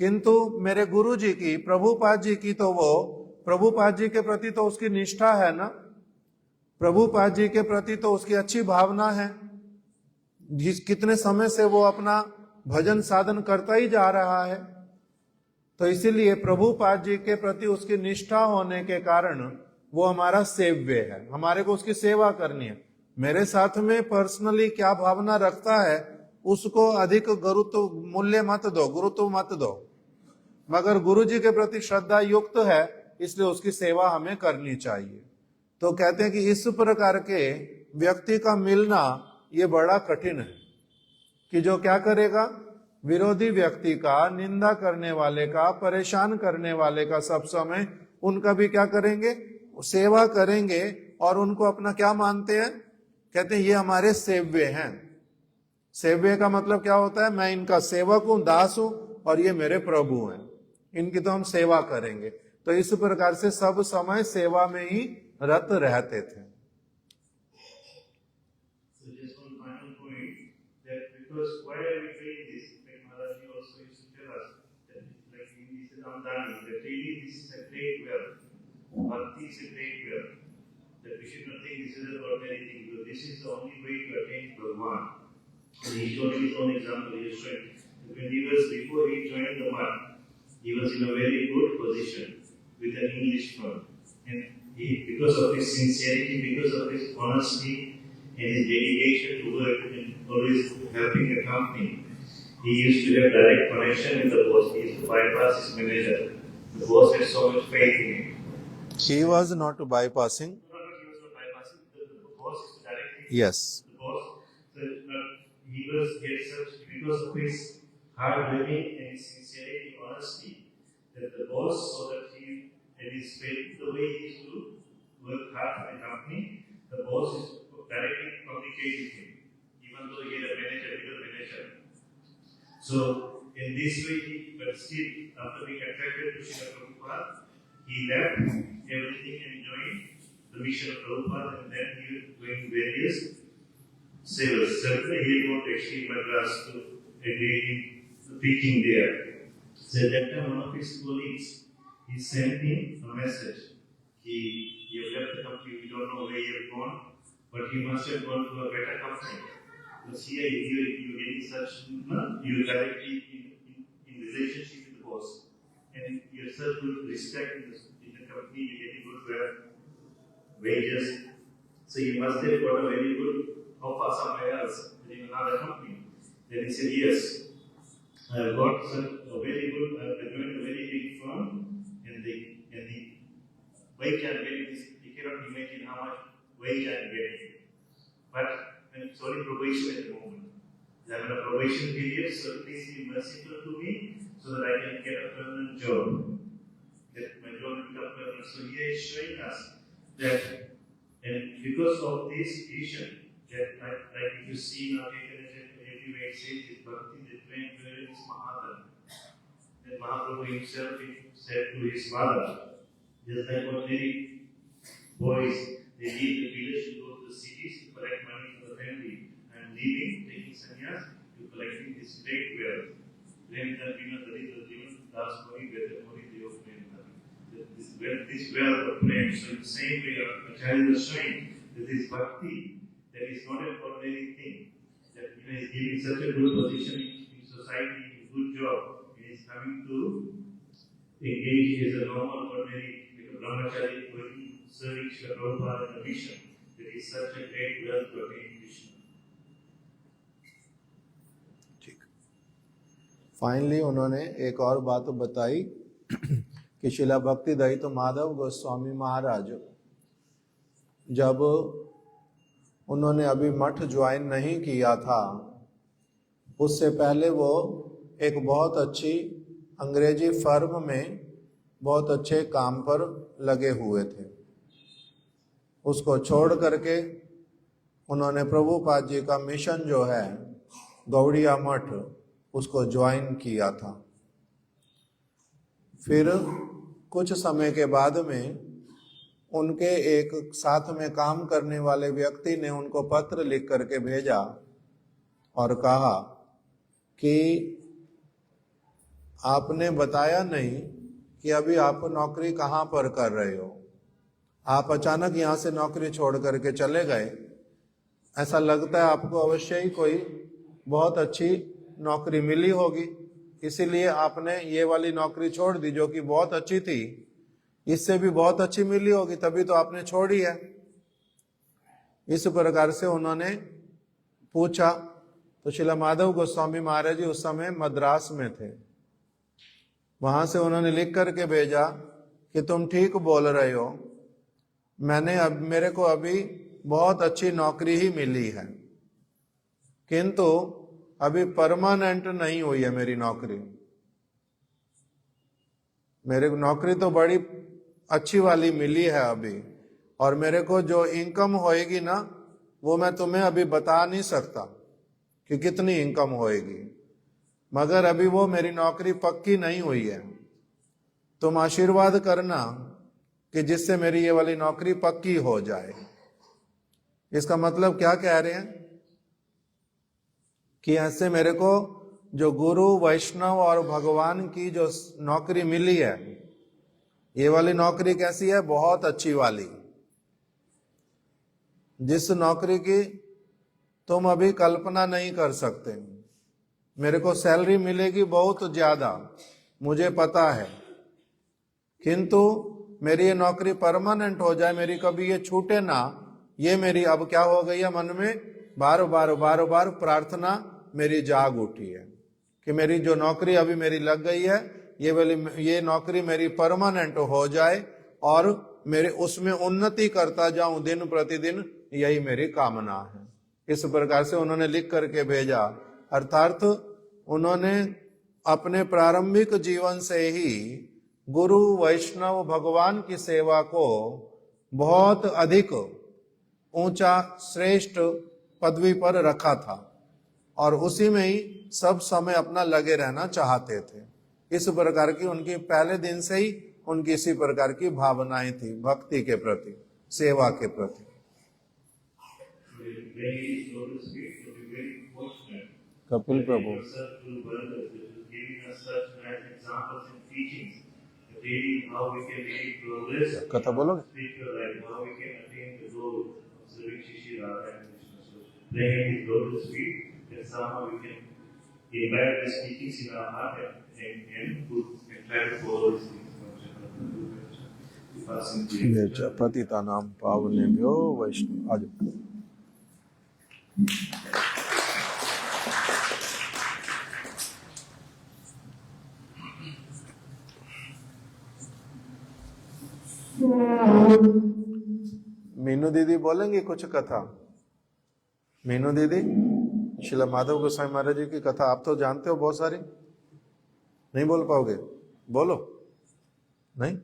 किंतु मेरे गुरु जी की, प्रभुपाद जी की, तो वो प्रभुपाद जी के प्रति तो उसकी निष्ठा है ना, प्रभुपाद जी के प्रति तो उसकी अच्छी भावना है, जिस कितने समय से वो अपना भजन साधन करता ही जा रहा है। तो इसीलिए प्रभुपाद जी के प्रति उसकी निष्ठा होने के कारण वो हमारा सेव्य है, हमारे को उसकी सेवा करनी है। मेरे साथ में पर्सनली क्या भावना रखता है उसको अधिक गुरुत्व मूल्य मत दो, गुरुत्व मत दो, मगर गुरु जी के प्रति श्रद्धा युक्त है इसलिए उसकी सेवा हमें करनी चाहिए। तो कहते हैं कि इस प्रकार के व्यक्ति का मिलना ये बड़ा कठिन है कि जो क्या करेगा, विरोधी व्यक्ति का, निंदा करने वाले का, परेशान करने वाले का सब समय उनका भी क्या करेंगे, सेवा करेंगे और उनको अपना क्या मानते हैं, कहते हैं ये हमारे सेव्य हैं। सेव्य का मतलब क्या होता है, मैं इनका सेवक हूं, दास हूं और ये मेरे प्रभु हैं, इनकी तो हम सेवा करेंगे। तो इस प्रकार से सब समय सेवा में ही रत रहते थे। So just one final point, that because why are we doing this? Like Maharaj also used to tell us that, like in this Ramdani, that really this is a great wealth. Bhakti is a great wealth. That we should not think this is an ordinary thing, because this is the only way to attain Bhagavan. And he showed his own example. He was showing when he was, before he joined the mart, he was in a very good position with an English firm. And he, because of his sincerity, because of his honesty and his dedication to work and always helping the company, he used to have direct connection with the boss. He used to bypass his manager. The boss had so much faith in him. He was not bypassing. He was Yes. The boss, so, he was get such because of his hard living and his sincerity, honesty, that the boss saw that he and his faith, the way he used to work hard for the company, the boss is directly communicating him, even though he had a manager, legal manager. So in this way, but still after being attracted to Srila Prabhupada, he left everything and joined the mission of Prabhupada, and then he was doing various savers. Certainly he went to actually Madras to again preaching there. So at that time, one of his colleagues, he sent him a message. You have left the company, we don't know where you have gone, but you must have gone to a better company. Because here you getting such, you directly in relationship with the boss. And you have such good respect in the company, you getting good wages. So you must have got a very good offer somewhere else, in another company. Then he said, yes, I have got a very good, I joined a very big firm, and the wage I am getting is, you cannot imagine how much wage I am getting. But it's only probation at the moment. I am in a probation period, so please be merciful to me so that I can get a permanent job. That my job will become permanent. So here is showing us that, and because of this vision, that like if you see now everywhere it says this bhakti, that where is Mahadev. Then Mahaprabhu himself said to his father, just like what many boys, they leave the village to go to the cities to collect money for the family, and leaving, taking sannyas, to collecting this great wealth. Then the Jivan Das Mori, Vedamori, Deo Prem. This wealth of prem. So in the same way, Acharya is showing that this bhakti, that is not an ordinary thing. That is giving such a good position in society, good job, and is coming to engage as a normal, ordinary brahmachari serving Srila Prabhupada in a mission. That is such a great wealth to attain Krishna. Finally उन्होंने एक और बात बताई कि शिला भक्ति दयित माधव गोस्वामी महाराज जब उन्होंने अभी मठ ज्वाइन नहीं किया था, उससे पहले वो एक बहुत अच्छी अंग्रेजी फर्म में बहुत अच्छे काम पर लगे हुए थे। उसको छोड़ करके उन्होंने प्रभुपाद जी का मिशन जो है गौड़िया मठ, उसको ज्वाइन किया था। फिर कुछ समय के बाद में उनके एक साथ में काम करने वाले व्यक्ति ने उनको पत्र लिख करके भेजा और कहा कि आपने बताया नहीं कि अभी आप नौकरी कहाँ पर कर रहे हो, आप अचानक यहाँ से नौकरी छोड़ करके चले गए। ऐसा लगता है आपको अवश्य ही कोई बहुत अच्छी नौकरी मिली होगी, इसीलिए आपने ये वाली नौकरी छोड़ दी जो कि बहुत अच्छी थी, इससे भी बहुत अच्छी मिली होगी तभी तो आपने छोड़ी है। इस प्रकार से उन्होंने पूछा। तो श्रीला माधव गोस्वामी महाराज जी उस समय मद्रास में थे। वहां से उन्होंने लिख करके भेजा कि तुम ठीक बोल रहे हो, मेरे को अभी बहुत अच्छी नौकरी ही मिली है, किंतु अभी परमानेंट नहीं हुई है मेरी नौकरी। मेरे नौकरी तो बड़ी अच्छी वाली मिली है अभी, और मेरे को जो इनकम होएगी ना वो मैं तुम्हें अभी बता नहीं सकता कि कितनी इनकम होएगी, मगर अभी वो मेरी नौकरी पक्की नहीं हुई है। तुम आशीर्वाद करना कि जिससे मेरी ये वाली नौकरी पक्की हो जाए। इसका मतलब क्या कह रहे हैं कि ऐसे मेरे को जो गुरु वैष्णव और भगवान की जो नौकरी मिली है, ये वाली नौकरी कैसी है? बहुत अच्छी वाली, जिस नौकरी की तुम अभी कल्पना नहीं कर सकते। मेरे को सैलरी मिलेगी बहुत ज्यादा, मुझे पता है, किंतु मेरी ये नौकरी परमानेंट हो जाए, मेरी कभी ये छूटे ना, ये मेरी अब क्या हो गई है, मन में बार बार प्रार्थना मेरी जाग उठी है कि मेरी जो नौकरी अभी मेरी लग गई है, ये नौकरी मेरी परमानेंट हो जाए और मेरे उसमें उन्नति करता जाऊं दिन प्रतिदिन यही मेरी कामना है। इस प्रकार से उन्होंने लिख करके भेजा। अर्थात उन्होंने अपने प्रारंभिक जीवन से ही गुरु वैष्णव भगवान की सेवा को बहुत अधिक ऊंचा श्रेष्ठ पदवी पर रखा था और उसी में ही सब समय अपना लगे रहना चाहते थे। इस प्रकार की उनकी पहले दिन से ही उनकी इसी प्रकार की भावनाएं थी, भक्ति के प्रति, सेवा के प्रति। कपिल प्रभु कथा बोलोगे? पतिता नाम पावनेभ्यो वैष्णव। आज मीनू दीदी बोलेंगी कुछ कथा? मीनू दीदी, श्रील माधव गोस्वामी महाराज जी की कथा आप तो जानते हो बहुत सारी, नहीं बोल पाओगे? बोलो। नहीं?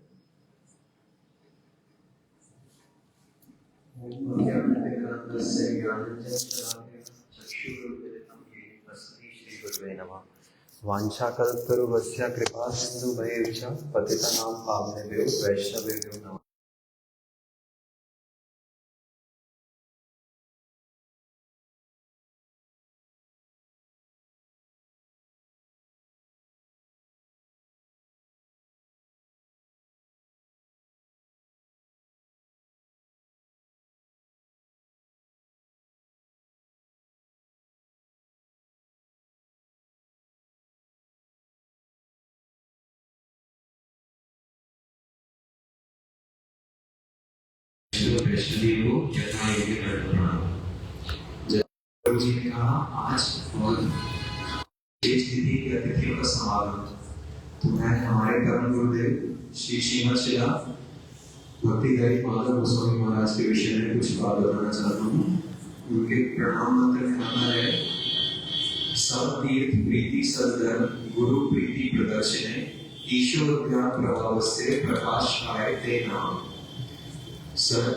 वाञ्छाकल्पतरुभ्यश्च कृपा सिन्धुभैर्च पतितानां पावनेभ्यो वैष्णवेभ्यो नमः। वैष्णदेव यथा योग्य प्रणाम। प्रभु जी ने कहा आज और तिथि या तिथियों का समागम, तो मैं हमारे परम गुरुदेव श्री श्रीमद शिला भक्ति गरीब माधव गोस्वामी महाराज के विषय में कुछ बात बताना चाहता हूँ। उनके प्रणाम मंत्र में आता है, सब तीर्थ प्रीति सदधर्म गुरु प्रीति प्रदर्शने ईश्वर ज्ञान प्रभाव से प्रकाश पाए ते नाम। सर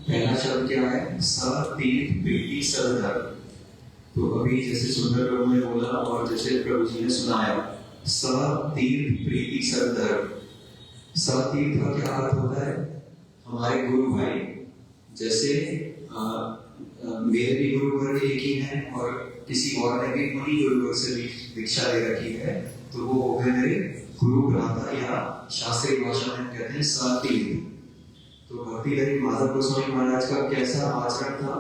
पहला शब्द क्या है? तीर्थ प्रीति सदधर्म। तो अभी जैसे सुंदर प्रभु ने बोला और जैसे प्रभु जी ने सुनाया, तीर्थ प्रीति सदधर्म। तीर्थ का क्या अर्थ होता है? हमारे गुरु भाई, जैसे मेरे भी गुरु वर्ग एक ही है और किसी और ने भी उन्हीं गुरु वर्ग से दीक्षा ले रखी है, तो वो हो गए मेरे गुरु भ्राता, या शास्त्रीय भाषा में कहते हैं सतीर्थ। तो भक्ति गरीब माधव गोस्वामी महाराज का कैसा आचरण था?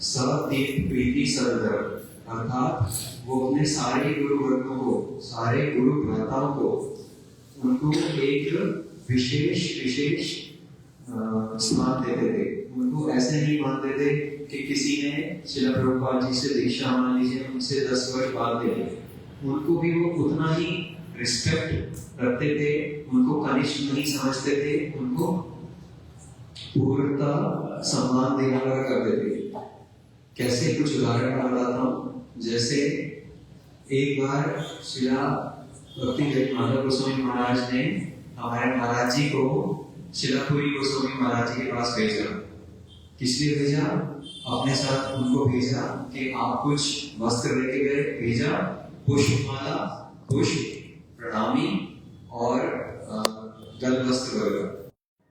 सतीर्थ प्रीति सदधर्म, अर्थात वो अपने सारे गुरु वर्गों को, सारे गुरु भ्राताओं को, उनको एक विशेष स्थान देते थे। उनको ऐसे नहीं मानते थे कि किसी ने श्रील प्रभुपाद जी से दीक्षा मान लीजिए, उनसे 10 वर्ष बाद ले ली, उनको भी वो उतना ही रिस्पेक्ट रखते थे, उनको कनिष्ठ नहीं समझते थे, उनको पूर्णता सम्मान देना लगा करते थे। कैसे? कुछ उदाहरण मैं बताता हूँ। जैसे एक बार श्रीला भक्ति गरीब माधव गोस्वामी महाराज ने हमारे महाराज जी को शिलापुरी गोस्वामी महाराज जी के पास भेजा। किस लिए भेजा? अपने साथ उनको भेजा कि आप कुछ वस्त्र लेके गए, भेजा पुष्पमाला, पुष्प, प्रणामी और गल वस्त्र वगैरह,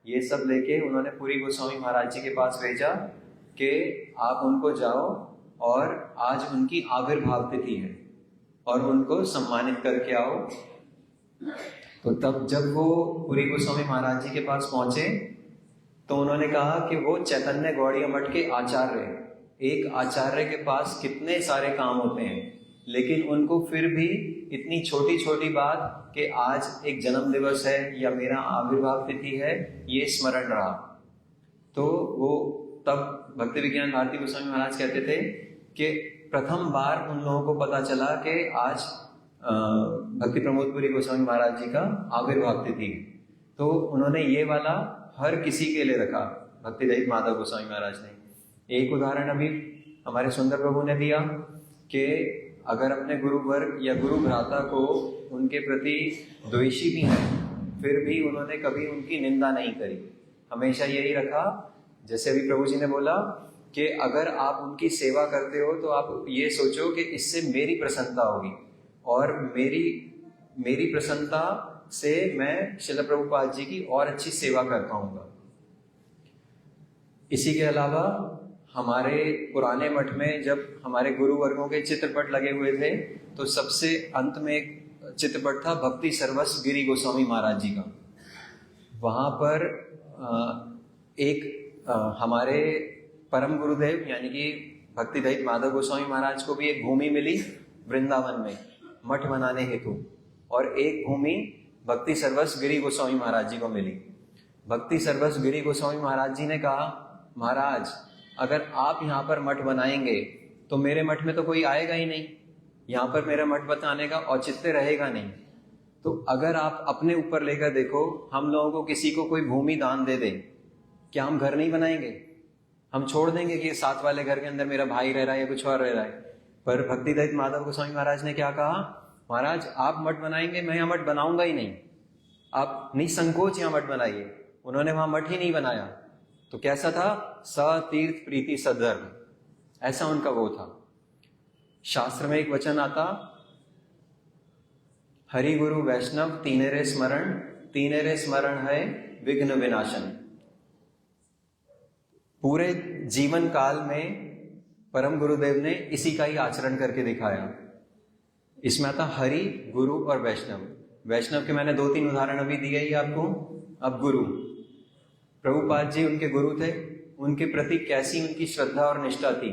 ये सब लेके उन्होंने पुरी गोस्वामी महाराज जी के पास भेजा कि आप उनको जाओ और आज उनकी आविर्भाव तिथि है और उनको सम्मानित करके आओ। तो तब जब वो पुरी गोस्वामी महाराज जी के पास पहुंचे तो उन्होंने कहा कि वो चैतन्य गौड़िया मठ के आचार्य हैं। एक आचार्य के पास कितने सारे काम होते हैं, लेकिन उनको फिर भी इतनी छोटी छोटी बात कि आज एक जन्म दिवस है या मेरा आविर्भाव तिथि है, ये स्मरण रहा। तो वो तब भक्ति विज्ञान भारती गोस्वामी महाराज कहते थे कि प्रथम बार उन लोगों को पता चला कि आज भक्ति प्रमोदपुरी गोस्वामी महाराज जी का आविर्भाव तिथि है। तो उन्होंने ये वाला हर किसी के लिए रखा, भक्ति रहित माधव गोस्वामी महाराज ने, एक उदाहरण अभी हमारे सुंदर प्रभु ने दिया कि अगर अपने गुरु वर्ग या गुरु भ्राता को उनके प्रति द्वेषी भी हैं, फिर भी उन्होंने कभी उनकी निंदा नहीं करी, हमेशा यही रखा। जैसे अभी प्रभु जी ने बोला कि अगर आप उनकी सेवा करते हो तो आप ये सोचो कि इससे मेरी प्रसन्नता होगी, और मेरी प्रसन्नता से मैं श्रील प्रभुपाद जी की और अच्छी सेवा कर पाऊंगा। इसी के अलावा हमारे पुराने मठ में जब हमारे गुरु वर्गों के चित्रपट लगे हुए थे तो सबसे अंत में एक चित्रपट था भक्ति सर्वस्व गिरी गोस्वामी महाराज जी का। वहाँ पर हमारे परम गुरुदेव यानी कि भक्ति दहित माधव गोस्वामी महाराज को भी एक भूमि मिली वृंदावन में मठ बनाने हेतु, और एक भूमि भक्ति सर्वस्व गिरी गोस्वामी महाराज जी को मिली। भक्ति सर्वस्व गिरी गोस्वामी महाराज जी ने कहा, महाराज अगर आप यहाँ पर मठ बनाएंगे तो मेरे मठ में तो कोई आएगा ही नहीं, यहाँ पर मेरा मठ बनाने का औचित्य रहेगा नहीं। तो अगर आप अपने ऊपर लेकर देखो, हम लोगों को किसी को कोई भूमि दान दे दे, क्या हम घर नहीं बनाएंगे? हम छोड़ देंगे कि साथ वाले घर के अंदर मेरा भाई रह रहा है या कुछ और रह रहा है? पर भक्ति दहित माधव गोस्वामी महाराज ने क्या कहा, महाराज आप मठ बनाएंगे, मैं यहाँ मठ बनाऊंगा ही नहीं, आप निसंकोच यहाँ मठ बनाइए। उन्होंने वहां मठ ही नहीं बनाया। तो कैसा था? सतीर्थ प्रीति सद्धर्म, ऐसा उनका वो था। शास्त्र में एक वचन आता, हरि गुरु वैष्णव तीनेरे स्मरण है विघ्न विनाशन। पूरे जीवन काल में परम गुरुदेव ने इसी का ही आचरण करके दिखाया। इसमें आता हरि, गुरु और वैष्णव। वैष्णव के मैंने 2-3 उदाहरण अभी दिए ही आपको। अब गुरु, प्रभुपाद जी उनके गुरु थे, उनके प्रति कैसी उनकी श्रद्धा और निष्ठा थी।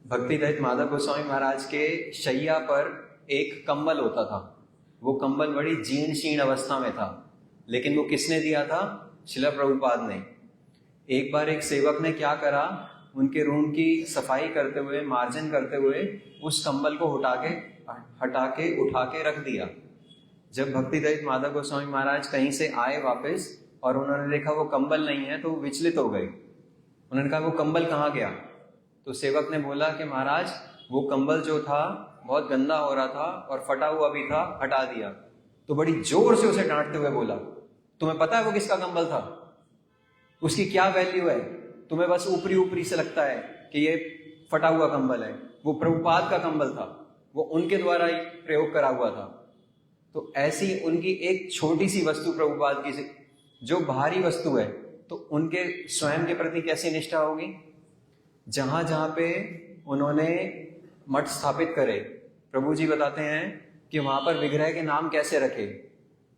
भक्ति दहित माधव गोस्वामी महाराज के शैया पर एक कंबल होता था, वो कंबल बड़ी जीर्ण शीर्ण अवस्था में था, लेकिन वो किसने दिया था? श्रील प्रभुपाद ने। एक बार एक सेवक ने क्या करा, उनके रूम की सफाई करते हुए, मार्जन करते हुए उस कंबल को हटा के उठा के रख दिया। जब भक्ति दहित माधव गोस्वामी महाराज कहीं से आए वापस और उन्होंने देखा वो कंबल नहीं है तो विचलित हो गए। उन्होंने कहा वो कंबल कहाँ गया? तो सेवक ने बोला कि महाराज वो कंबल जो था बहुत गंदा हो रहा था और फटा हुआ भी था, हटा दिया। तो बड़ी जोर से उसे डांटते हुए बोला, तुम्हें पता है वो किसका कंबल था? उसकी क्या वैल्यू है? तुम्हें बस ऊपरी से लगता है कि ये फटा हुआ कंबल है। वो प्रभुपाद का कंबल था, वो उनके द्वारा ही प्रयोग करा हुआ था। तो ऐसी उनकी एक छोटी सी वस्तु प्रभुपाद की जो भारी वस्तु है, तो उनके स्वयं के प्रति कैसी निष्ठा होगी। जहां जहां पे उन्होंने मठ स्थापित करे, प्रभु जी बताते हैं कि वहां पर विग्रह के नाम कैसे रखे।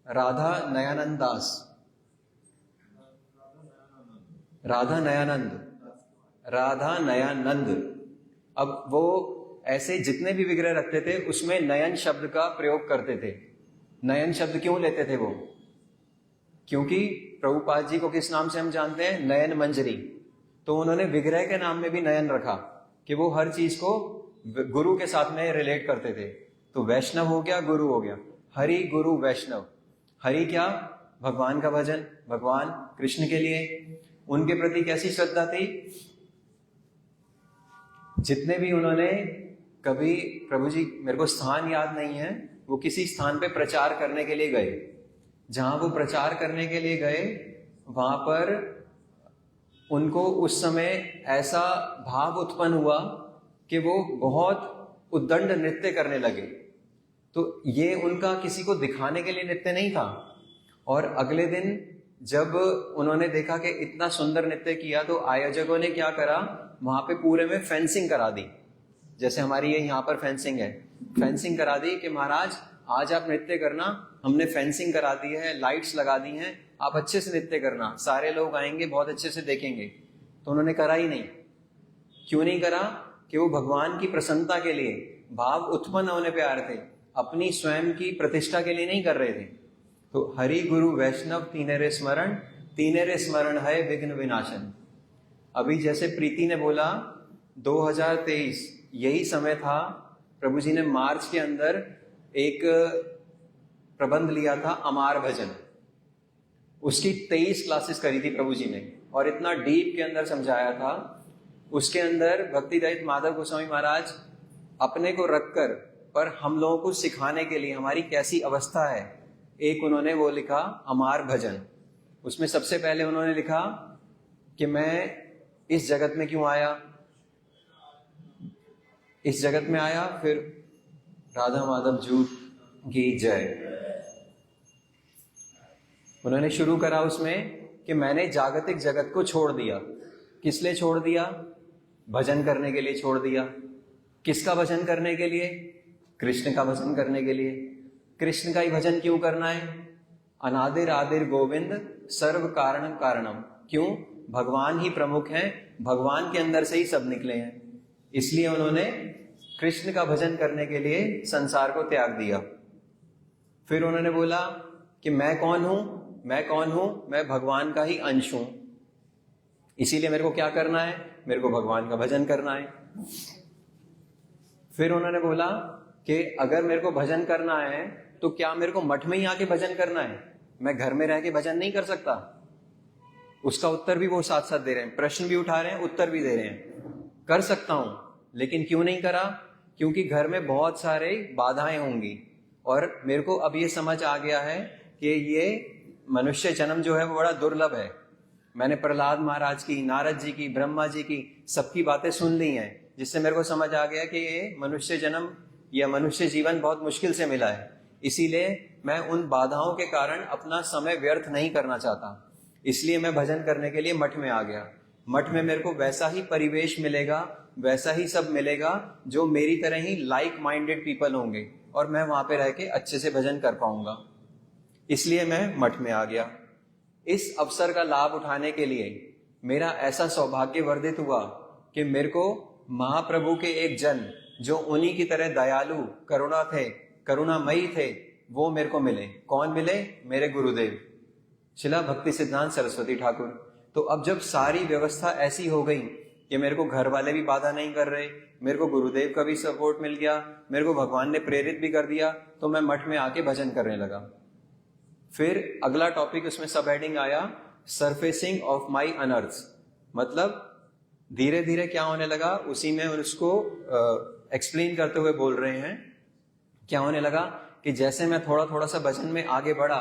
राधा नयानंद दास, राधा नयानंद। अब वो ऐसे जितने भी विग्रह रखते थे उसमें नयन शब्द का प्रयोग करते थे। नयन शब्द क्यों लेते थे वो? क्योंकि प्रभुपाद जी को किस नाम से हम जानते हैं? नयन मंजरी। तो उन्होंने विग्रह के नाम में भी नयन रखा कि वो हर चीज को गुरु के साथ में रिलेट करते थे। तो वैष्णव हो गया, गुरु हो गया, हरि गुरु वैष्णव। हरि क्या? भगवान का भजन, भगवान कृष्ण के लिए उनके प्रति कैसी श्रद्धा थी। जितने भी उन्होंने कभी, प्रभु जी मेरे को स्थान याद नहीं है, वो किसी स्थान पे प्रचार करने के लिए गए। जहां वो प्रचार करने के लिए गए वहां पर उनको उस समय ऐसा भाव उत्पन्न हुआ कि वो बहुत उद्दंड नृत्य करने लगे। तो ये उनका किसी को दिखाने के लिए नृत्य नहीं था। और अगले दिन जब उन्होंने देखा कि इतना सुंदर नृत्य किया तो आयोजकों ने क्या करा, वहां पे पूरे में फेंसिंग करा दी। जैसे हमारी ये यहाँ पर फेंसिंग है, फेंसिंग करा दी कि महाराज आज आप नृत्य करना, हमने फेंसिंग करा दी है, लाइट्स लगा दी हैं, आप अच्छे से नृत्य करना, सारे लोग आएंगे, बहुत अच्छे से देखेंगे। तो उन्होंने करा ही नहीं। क्यों नहीं करा? कि वो भगवान की प्रसन्नता के लिए, भाव उत्पन्न होने पे आ रहे थे, अपनी स्वयं की प्रतिष्ठा के लिए नहीं कर रहे थे। तो हरि गुरु वैष्णव तीनेरे स्मरण है विघ्न विनाशन। अभी जैसे प्रीति ने बोला 2023 यही समय था, प्रभु जी ने मार्च के अंदर एक प्रबंध लिया था अमार भजन, उसकी 23 क्लासेस करी थी प्रभु जी ने, और इतना डीप के अंदर समझाया था उसके अंदर भक्तिदत्त माधव गोस्वामी महाराज अपने को रखकर पर हम लोगों को सिखाने के लिए हमारी कैसी अवस्था है, एक उन्होंने वो लिखा अमार भजन। उसमें सबसे पहले उन्होंने लिखा कि मैं इस जगत में क्यों आया, इस जगत में आया, फिर राधा माधव जू की जय। उन्होंने शुरू करा उसमें कि मैंने जागतिक जगत को छोड़ दिया। किस लिए छोड़ दिया? भजन करने के लिए छोड़ दिया। किसका भजन करने के लिए? कृष्ण का भजन करने के लिए। कृष्ण का ही भजन क्यों करना है? अनादिर आदिर गोविंद सर्व कारण कारणम। क्यों? भगवान ही प्रमुख हैं, भगवान के अंदर से ही सब निकले हैं। इसलिए उन्होंने कृष्ण का भजन करने के लिए संसार को त्याग दिया। फिर उन्होंने बोला कि मैं कौन हूं? मैं कौन हूं? मैं भगवान का ही अंश हूं। इसीलिए मेरे को क्या करना है? मेरे को भगवान का भजन करना है। फिर उन्होंने बोला कि अगर मेरे को भजन करना है तो क्या मेरे को मठ में ही आके भजन करना है? मैं घर में रह के भजन नहीं कर सकता? उसका उत्तर भी वो साथ साथ दे रहे हैं, प्रश्न भी उठा रहे हैं, उत्तर भी दे रहे हैं। कर सकता हूं, लेकिन क्यों नहीं करा? क्योंकि घर में बहुत सारे बाधाएं होंगी और मेरे को अब ये समझ आ गया है कि ये मनुष्य जन्म जो है वो बड़ा दुर्लभ है। मैंने प्रहलाद महाराज की, नारद जी की, ब्रह्मा जी की सबकी बातें सुन ली हैं, जिससे मेरे को समझ आ गया कि ये मनुष्य जन्म या मनुष्य जीवन बहुत मुश्किल से मिला है। इसीलिए मैं उन बाधाओं के कारण अपना समय व्यर्थ नहीं करना चाहता। इसलिए मैं भजन करने के लिए मठ में आ गया। मठ में मेरे को वैसा ही परिवेश मिलेगा, वैसा ही सब मिलेगा जो मेरी तरह ही लाइक माइंडेड पीपल होंगे और मैं वहां पे रह के अच्छे से भजन कर पाऊंगा। इसलिए मैं मठ में आ गया। इस अवसर का लाभ उठाने के लिए मेरा ऐसा सौभाग्य वर्धित हुआ कि मेरे को महाप्रभु के एक जन जो उन्हीं की तरह दयालु, करुणा थे, करुणामयी थे, वो मेरे को मिले। कौन मिले? मेरे गुरुदेव शिला भक्ति सिद्धांत सरस्वती ठाकुर। तो अब जब सारी व्यवस्था ऐसी हो गई कि मेरे को घर वाले भी बाधा नहीं कर रहे, मेरे को गुरुदेव का भी सपोर्ट मिल गया, मेरे को भगवान ने प्रेरित भी कर दिया, तो मैं मठ में आके भजन करने लगा। फिर अगला टॉपिक उसमें सब हेडिंग आया, सरफेसिंग ऑफ माई अनर्थ्स। मतलब धीरे धीरे क्या होने लगा, उसी में उसको एक्सप्लेन करते हुए बोल रहे हैं। क्या होने लगा कि जैसे मैं थोड़ा थोड़ा सा भजन में आगे बढ़ा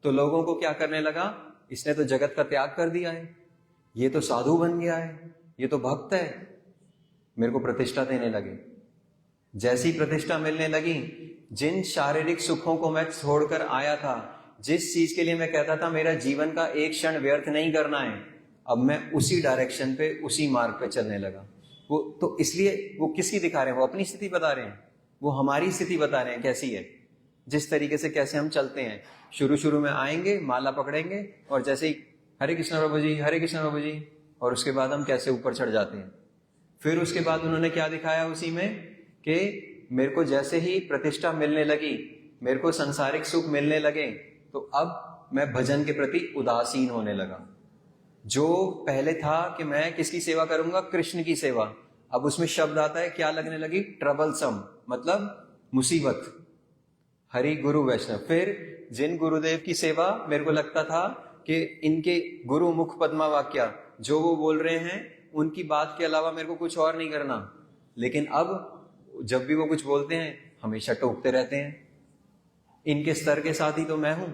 तो लोगों को क्या करने लगा, इसने तो जगत का त्याग कर दिया है, ये तो साधु बन गया है, ये तो भक्त है। मेरे को प्रतिष्ठा देने लगे। जैसी प्रतिष्ठा मिलने लगी, जिन शारीरिक सुखों को मैं छोड़कर आया था, जिस चीज के लिए मैं कहता था मेरा जीवन का एक क्षण व्यर्थ नहीं करना है, अब मैं उसी डायरेक्शन पे, उसी मार्ग पे चलने लगा। वो तो इसलिए वो किसकी दिखा रहे हैं? वो अपनी स्थिति बता रहे हैं, वो हमारी स्थिति बता रहे हैं कैसी है, जिस तरीके से कैसे हम चलते हैं। शुरू शुरू में आएंगे, माला पकड़ेंगे और जैसे ही हरे कृष्ण प्रभु जी, हरे कृष्ण प्रभु जी, और उसके बाद हम कैसे ऊपर चढ़ जाते हैं। फिर उसके बाद उन्होंने क्या दिखाया उसी में कि मेरे को जैसे ही प्रतिष्ठा मिलने लगी, मेरे को सांसारिक सुख मिलने लगे, तो अब मैं भजन के प्रति उदासीन होने लगा। जो पहले था कि मैं किसकी सेवा करूंगा, कृष्ण की सेवा, अब उसमें शब्द आता है क्या लगने लगी, ट्रबलसम, मतलब मुसीबत। हरि गुरु वैष्णव। फिर जिन गुरुदेव की सेवा मेरे को लगता था कि इनके गुरु मुख पद्मा वाक्या जो वो बोल रहे हैं उनकी बात के अलावा मेरे को कुछ और नहीं करना, लेकिन अब जब भी वो कुछ बोलते हैं हमेशा टोकते रहते हैं। इनके स्तर के साथ ही तो मैं हूं,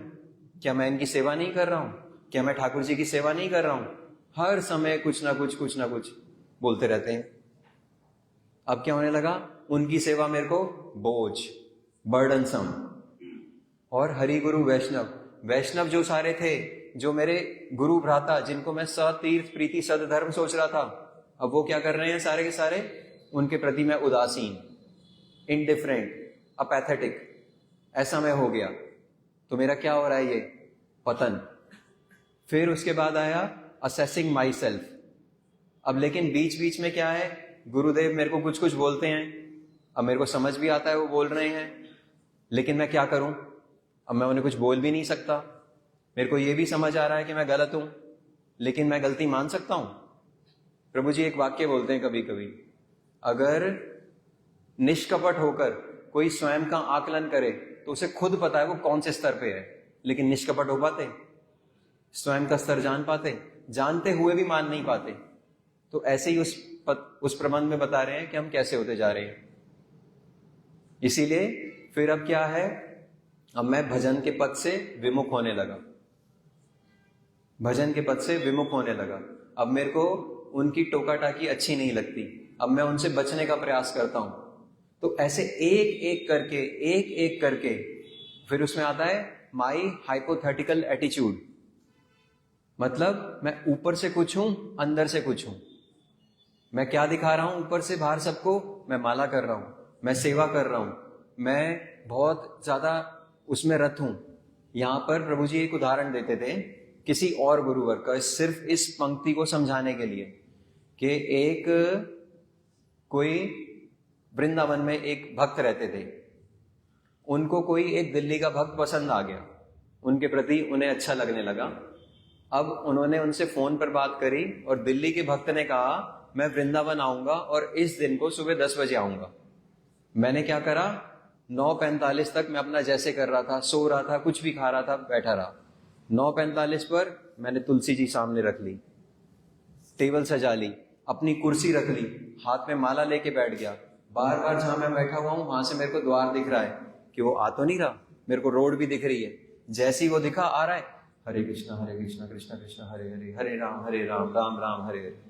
क्या मैं इनकी सेवा नहीं कर रहा हूं? क्या मैं ठाकुर जी की सेवा नहीं कर रहा हूं? हर समय कुछ ना कुछ बोलते रहते हैं। अब क्या होने लगा, उनकी सेवा मेरे को बोझ, बर्डनसम। और हरि गुरु वैष्णव, वैष्णव जो सारे थे, जो मेरे गुरु भ्राता, जिनको मैं सतीर्थ प्रीति सदधर्म सोच रहा था, अब वो क्या कर रहे हैं सारे के सारे, उनके प्रति मैं उदासीन, इनडिफरेंट, अपैथेटिक, ऐसा मैं हो गया। तो मेरा क्या हो रहा है, ये पतन। फिर उसके बाद आया असेसिंग माई सेल्फ। अब लेकिन बीच बीच में क्या है, गुरुदेव मेरे को कुछ कुछ बोलते हैं, अब मेरे को समझ भी आता है वो बोल रहे हैं, लेकिन मैं क्या करूं, अब मैं उन्हें कुछ बोल भी नहीं सकता। मेरे को ये भी समझ आ रहा है कि मैं गलत हूं, लेकिन मैं गलती मान सकता हूं। प्रभु जी एक वाक्य बोलते हैं कभी कभी, अगर निष्कपट होकर कोई स्वयं का आकलन करे तो उसे खुद पता है वो कौन से स्तर पे है, लेकिन निष्कपट हो पाते, स्वयं का स्तर जान पाते, जानते हुए भी मान नहीं पाते। तो ऐसे ही उस उस प्रबंध में बता रहे हैं कि हम कैसे होते जा रहे हैं। इसीलिए फिर अब क्या है, अब मैं भजन के पद से विमुख होने लगा, भजन के पद से विमुख होने लगा। अब मेरे को उनकी टोका टाकी अच्छी नहीं लगती, अब मैं उनसे बचने का प्रयास करता हूं। तो ऐसे एक एक करके फिर उसमें आता है माई हाइपोथेटिकल एटीट्यूड, मतलब मैं ऊपर से कुछ हूं, अंदर से कुछ हूं। मैं क्या दिखा रहा हूं ऊपर से बाहर सबको, मैं माला कर रहा हूं, मैं सेवा कर रहा हूं, मैं बहुत ज्यादा उसमें रत हूं। यहां पर प्रभु जी एक उदाहरण देते थे किसी और गुरुवर का, सिर्फ इस पंक्ति को समझाने के लिए कि एक कोई वृंदावन में एक भक्त रहते थे, उनको कोई एक दिल्ली का भक्त पसंद आ गया, उनके प्रति उन्हें अच्छा लगने लगा। अब उन्होंने उनसे फोन पर बात करी और दिल्ली के भक्त ने कहा मैं वृंदावन आऊंगा और इस दिन को सुबह 10 बजे आऊंगा। मैंने क्या करा, 9:45 तक मैं अपना जैसे कर रहा था, सो रहा था, कुछ भी खा रहा था, बैठा रहा। 9:45 पर मैंने तुलसी जी सामने रख ली, टेबल सजा ली, अपनी कुर्सी रख ली, हाथ में माला लेके बैठ गया। बार बार जहां मैं बैठा हुआ हूं वहां से मेरे को द्वार दिख रहा है कि वो आ तो नहीं रहा, मेरे को रोड भी दिख रही है। जैसे ही वो दिखा आ रहा है, हरे कृष्णा कृष्णा कृष्णा हरे हरे, हरे राम राम राम हरे हरे।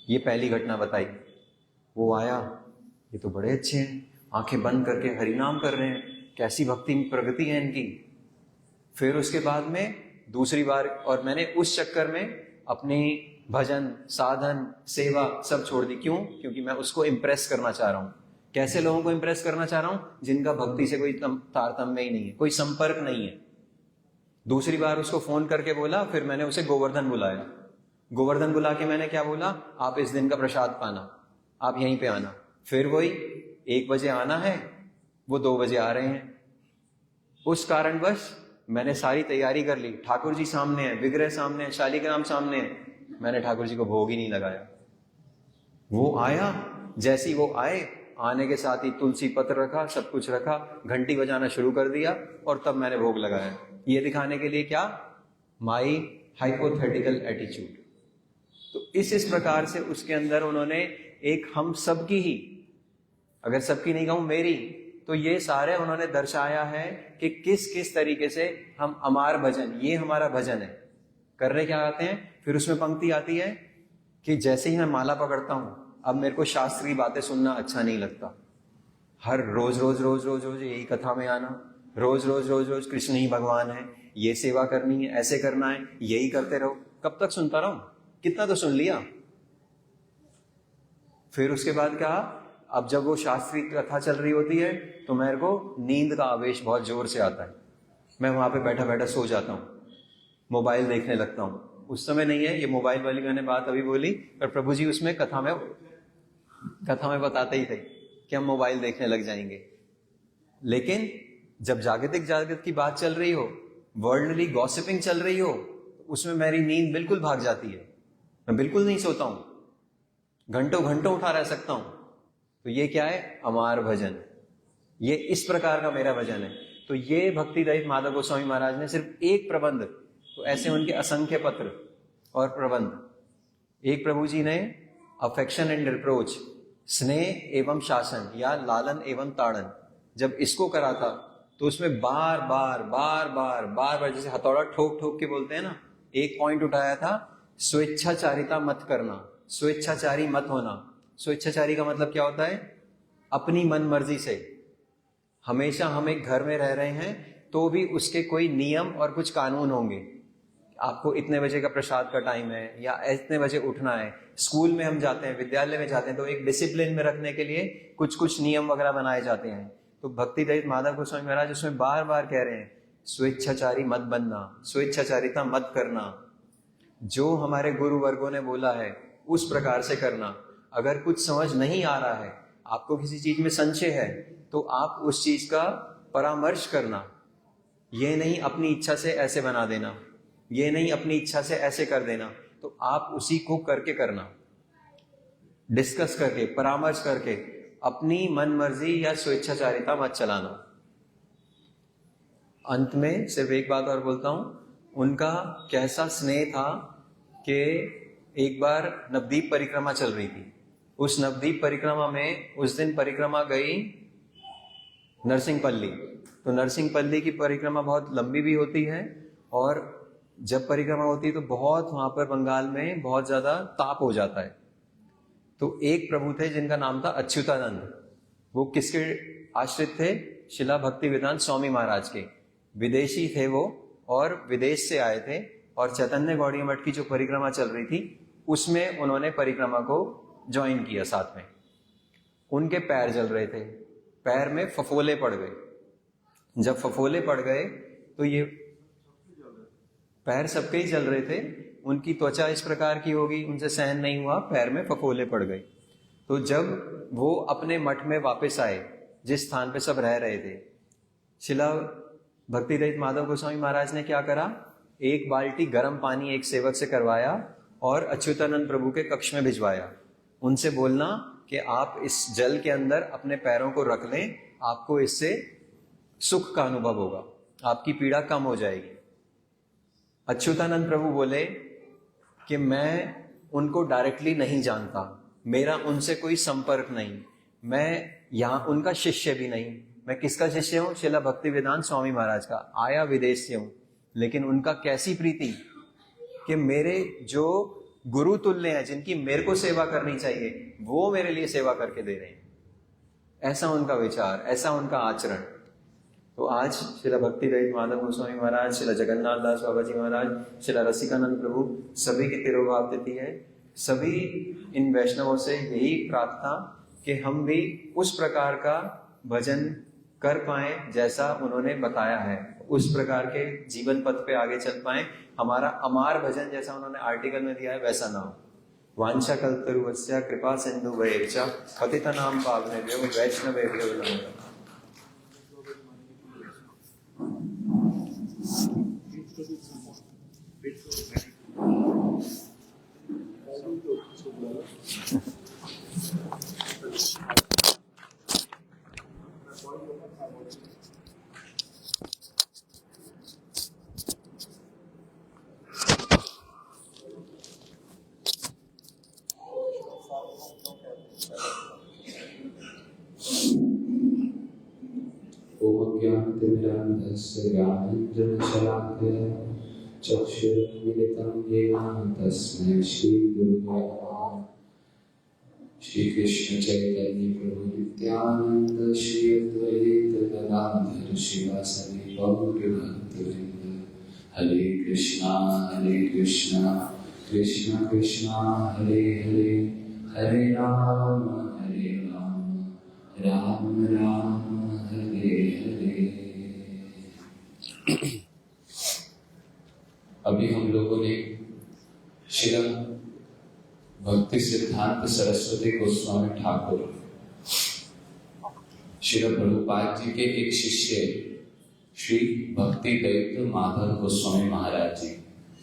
ये पहली घटना बताई। वो आया, ये तो बड़े अच्छे हैं, आंखें बंद करके हरि नाम कर रहे हैं, कैसी भक्ति प्रगति है इनकी। फिर उसके बाद में दूसरी बार, और मैंने उस चक्कर में अपनी भजन, साधन, सेवा सब छोड़ दी। क्यों? क्योंकि मैं उसको इम्प्रेस करना चाह रहा हूं। कैसे लोगों को इम्प्रेस करना चाह रहा हूं? जिनका भक्ति से कोई तारतम्य ही नहीं है, कोई संपर्क नहीं है। दूसरी बार उसको फोन करके बोला, फिर मैंने उसे गोवर्धन बुलाया। गोवर्धन बुला के मैंने क्या बोला, आप इस दिन का प्रसाद पाना, आप यहीं पे आना। फिर वही 1 बजे आना है, वो 2 बजे आ रहे हैं। उस कारणवश मैंने सारी तैयारी कर ली, ठाकुर जी सामने है, विग्रह सामने है, शालिग्राम सामने है, मैंने ठाकुर जी को भोग ही नहीं लगाया। वो आया, जैसी वो आए, आने के साथ ही तुलसी पत्र रखा, सब कुछ रखा, घंटी बजाना शुरू कर दिया और तब मैंने भोग लगाया। ये दिखाने के लिए क्या, माई हाइपोथेटिकल एटीट्यूड। तो इस प्रकार से उसके अंदर उन्होंने एक हम सबकी ही, अगर सबकी नहीं कहूं मेरी, तो ये सारे उन्होंने दर्शाया है कि किस किस तरीके से हम अमार भजन, ये हमारा भजन है, कर रहे क्या आते हैं। फिर उसमें पंक्ति आती है कि जैसे ही मैं माला पकड़ता हूं, अब मेरे को शास्त्रीय बातें सुनना अच्छा नहीं लगता। हर रोज रोज रोज रोज रोज यही कथा में आना, रोज रोज रोज रोज कृष्ण ही भगवान है, ये सेवा करनी है, ऐसे करना है, यही करते रहो। कब तक सुनता रहूं? कितना तो सुन लिया। फिर उसके बाद क्या, अब जब वो शास्त्रीय कथा चल रही होती है तो मेरे को नींद का आवेश बहुत जोर से आता है। मैं वहां पे बैठा बैठा सो जाता हूं, मोबाइल देखने लगता हूं। उस समय नहीं है ये मोबाइल वाली मैंने बात अभी बोली, पर प्रभु जी उसमें कथा में बताते ही थे कि हम मोबाइल देखने लग जाएंगे। लेकिन जब जागतिक की बात चल रही हो, वर्ल्डली गॉसिपिंग चल रही हो, उसमें मेरी नींद बिल्कुल भाग जाती है, मैं बिल्कुल नहीं सोता हूं, घंटों घंटों उठा रह सकता हूं। तो ये क्या है, अमार भजन। ये इस प्रकार का मेरा भजन है। तो ये भक्ति रहित माधव गोस्वामी महाराज ने सिर्फ एक प्रबंध, तो ऐसे उनके असंख्य पत्र और प्रबंध। एक प्रभु जी ने अफेक्शन एंड रिप्रोच, स्नेह एवं शासन या लालन एवं ताड़न, जब इसको करा था तो उसमें बार बार जैसे हथौड़ा ठोक ठोक के बोलते हैं ना, एक पॉइंट उठाया था, स्वेच्छाचारिता मत करना, स्वेच्छाचारी मत होना। स्वेच्छाचारी का मतलब क्या होता है, अपनी मन मर्जी से। हमेशा हम एक घर में रह रहे हैं तो भी उसके कोई नियम और कुछ कानून होंगे। आपको इतने बजे का प्रसाद का टाइम है या इतने बजे उठना है। स्कूल में हम जाते हैं, विद्यालय में जाते हैं, तो एक डिसिप्लिन में रखने के लिए कुछ कुछ नियम वगैरह बनाए जाते हैं। तो भक्ति रहित माधव गोस्वामी महाराज उसमें बार बार कह रहे हैं, स्वेच्छाचारी मत बनना, स्वेच्छाचारिता मत करना। जो हमारे गुरु वर्गों ने बोला है उस प्रकार से करना। अगर कुछ समझ नहीं आ रहा है, आपको किसी चीज में संशय है, तो आप उस चीज का परामर्श करना। ये नहीं अपनी इच्छा से ऐसे बना देना, ये नहीं अपनी इच्छा से ऐसे कर देना, तो आप उसी को करके करना, डिस्कस करके, परामर्श करके, अपनी मन मर्जी या स्वेच्छाचारिता मत चलाना। अंत में सिर्फ एक बात और बोलता हूं, उनका कैसा स्नेह था कि एक बार नवद्वीप परिक्रमा चल रही थी, उस नवद्वीप परिक्रमा में उस दिन परिक्रमा गई नरसिंहपल्ली। तो नरसिंहपल्ली की परिक्रमा बहुत लंबी भी होती है, और जब परिक्रमा होती है तो बहुत वहां पर बंगाल में बहुत ज्यादा ताप हो जाता है। तो एक प्रभु थे जिनका नाम था अच्युतानंद। वो किसके आश्रित थे? शिला भक्ति वेदांत स्वामी महाराज के। विदेशी थे वो, और विदेश से आए थे, और चैतन्य गौड़ीय मठ की जो परिक्रमा चल रही थी उसमें उन्होंने परिक्रमा को ज्वाइन किया साथ में। उनके पैर जल रहे थे, पैर में फफोले पड़ गए। जब फफोले पड़ गए तो ये पैर सबके ही जल रहे थे, उनकी त्वचा इस प्रकार की होगी, उनसे सहन नहीं हुआ, पैर में फफोले पड़ गए। तो जब वो अपने मठ में वापस आए, जिस स्थान पे सब रह रहे थे, शिला भक्ति रहित माधव गोस्वामी महाराज ने क्या करा? एक बाल्टी गर्म पानी एक सेवक से करवाया और अच्युतानंद प्रभु के कक्ष में भिजवाया। उनसे बोलना कि आप इस जल के अंदर अपने पैरों को रख लें, आपको इससे सुख का अनुभव होगा, आपकी पीड़ा कम हो जाएगी। अच्युतानंद प्रभु बोले कि मैं उनको डायरेक्टली नहीं जानता, मेरा उनसे कोई संपर्क नहीं, मैं यहाँ उनका शिष्य भी नहीं। मैं किसका शिष्य हूँ? शिला भक्ति वेदांत स्वामी महाराज का। आया विदेश से हूँ, लेकिन उनका कैसी प्रीति कि मेरे जो गुरु तुल्य हैं, जिनकी मेरे को सेवा करनी चाहिए, वो मेरे लिए सेवा करके दे रहे हैं। ऐसा उनका विचार, ऐसा उनका आचरण। तो आज शिला भक्ति रहित माधव गोस्वामी महाराज, शिला जगन्नाथ दास बाबा जी महाराज, शिला रसिकानंद प्रभु, सभी की तिरुभाव तिथि है। सभी इन वैष्णवों से यही प्रार्थना कि हम भी उस प्रकार का भजन कर पाए जैसा उन्होंने बताया है, उस प्रकार के जीवन पथ पे आगे चल पाए। हमारा अमार भजन जैसा उन्होंने आर्टिकल में दिया है वैसा ना हो। वांछा कल्पतरुवस्य कृपा सिंधु वैर्चा पतितनाम पावनेभ्यो वैष्णवेभ्यो नमः। चक्षुरुन्मिलितं येन तस्मै श्रीगुरुवे नमः। श्री कृष्ण चैतन्य प्रभु नित्यानंद श्री अद्वैत गदाधर शिवासादि गौर भक्तवृंद। हरे कृष्णा कृष्ण कृष्णा हरे हरे, हरे राम राम राम हरे हरे। अभी हम लोगों ने श्री भक्ति सिद्धांत सरस्वती गोस्वामी ठाकुर श्री प्रभुपाद जी के एक शिष्य श्री भक्ति दैत्य माधव गोस्वामी महाराज जी,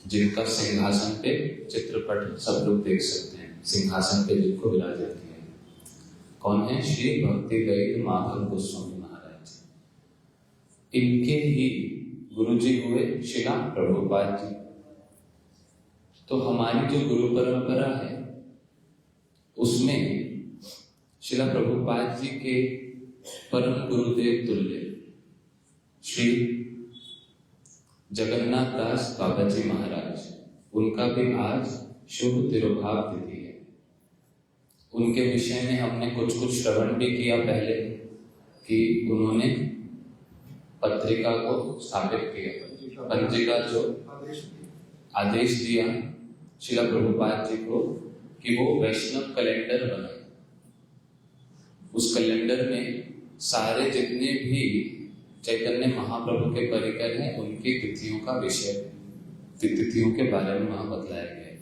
जिनका सिंहासन पे चित्रपट सब लोग देख सकते हैं, सिंहासन पे जिनको विराजित किया है। कौन है? श्री भक्ति दैत्य माधव गोस्वामी महाराज जी। इनके ही गुरुजी हुए शिला प्रभुपाद जी। तो हमारी जो गुरु परंपरा है उसमें शिला प्रभुपाद जी के परम गुरुदेव तुल्य श्री जगन्नाथ दास बाबा जी महाराज, उनका भी आज शुभ तिरुभाव तिथि है। उनके विषय में हमने कुछ श्रवण भी किया पहले कि उन्होंने पत्रिका को स्थापित किया, पंजिका जो आदेश दिया शिला प्रभुपाद जी को कि वो वैष्णव कैलेंडर बनाए। उस कैलेंडर में सारे जितने भी चैतन्य महाप्रभु के परिकर हैं उनकी तिथियों का विषय, तिथियों के बारे में वहां बतलाया गया है।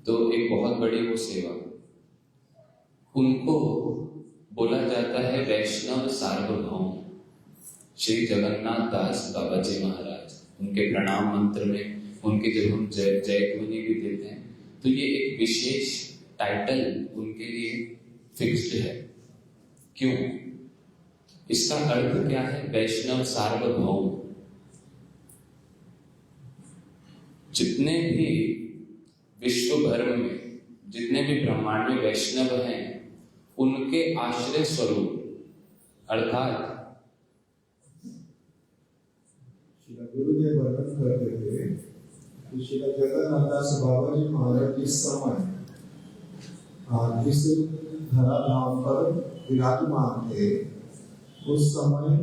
तो एक बहुत बड़ी वो सेवा, उनको बोला जाता है वैष्णव सार्वभौम श्री जगन्नाथ दास बाबा जी महाराज। उनके प्रणाम मंत्र में उनके जब हम जय ध्वनि भी देते हैं तो ये एक विशेष टाइटल उनके लिए फिक्स्ड है। क्यों? इसका अर्थ क्या है? वैष्णव सार्वभौम। जितने भी विश्व भर में जितने भी ब्रह्मांड में वैष्णव हैं उनके आश्रय स्वरूप अर्थात गुरुदेव वर्णन करते थे कि श्री जगन्नाथ बाबा जी महाराज जिस समय इस धराधाम पर विराजमान थे उस समय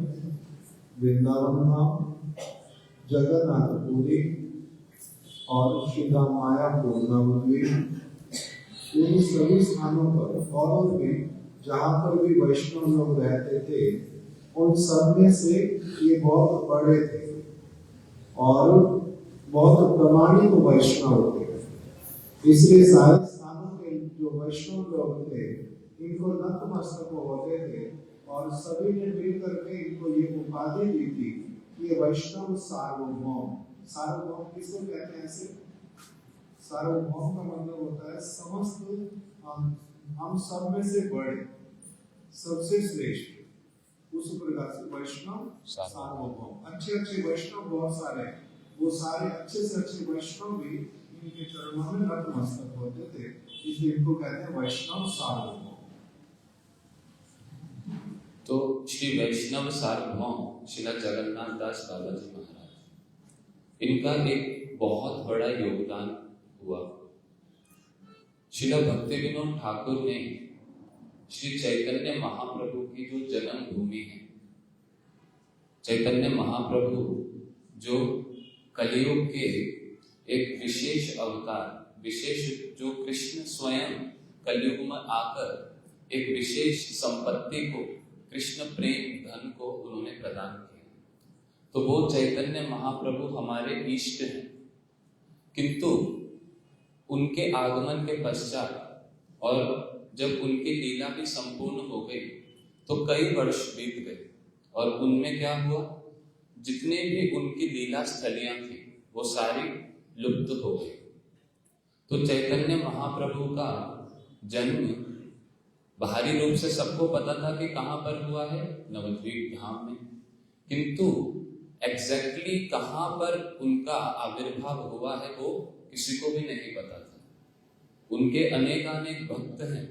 वृंदावन धाम, जगन्नाथपुरी और श्री राम मायापुर नवद्वीप, इन सभी स्थानों पर और भी जहाँ पर भी वैष्णव लोग रहते थे उन सब में से ये बहुत बड़े थे और बहुत प्रमाणित वैष्णव थे। इसलिए सारे स्थानों के जो वैष्णव लोग थे इनको नतमस्तक होते थे और सभी ने मिलकर के इनको ये उपाधि दी थी कि ये वैष्णव सार्वभौम। सार्वभौम किसको कहते हैं? ऐसे सार्वभौम का मतलब होता है समस्त, हम सब में से बड़े, सबसे श्रेष्ठ। उस प्रकार से वैष्णव सार्वभौम। अच्छे अच्छे वैष्णव बहुत सारे, वो सारे अच्छे से अच्छे वैष्णव भी इनके चरणों में नतमस्तक होते थे, इसलिए इनको कहते हैं वैष्णव सार्वभौम। तो श्री वैष्णव सार्वभौम श्रीला जगन्नाथ दास बाबा जी महाराज, इनका एक बहुत बड़ा योगदान हुआ। श्रीला भक्ति विनोद ठाकुर ने श्री चैतन्य महाप्रभु की जो जन्म भूमि है, चैतन्य महाप्रभु जो कलियुग के एक विशेष अवतार, विशेष जो कृष्ण स्वयं कलियुग में आकर एक विशेष संपत्ति को, कृष्ण प्रेम धन को उन्होंने प्रदान किया। तो वो चैतन्य महाप्रभु हमारे इष्ट हैं, किंतु उनके आगमन के पश्चात और जब उनकी लीला भी संपूर्ण हो गई तो कई वर्ष बीत गए और उनमें क्या हुआ, जितने भी उनकी लीला स्थलियां थी वो सारी लुप्त हो गई। तो चैतन्य महाप्रभु का जन्म बाहरी रूप से सबको पता था कि कहाँ पर हुआ है, नवद्वीप धाम में, किंतु एग्जैक्टली कहाँ पर उनका आविर्भाव हुआ है वो किसी को भी नहीं पता था। उनके अनेकानेक भक्त हैं,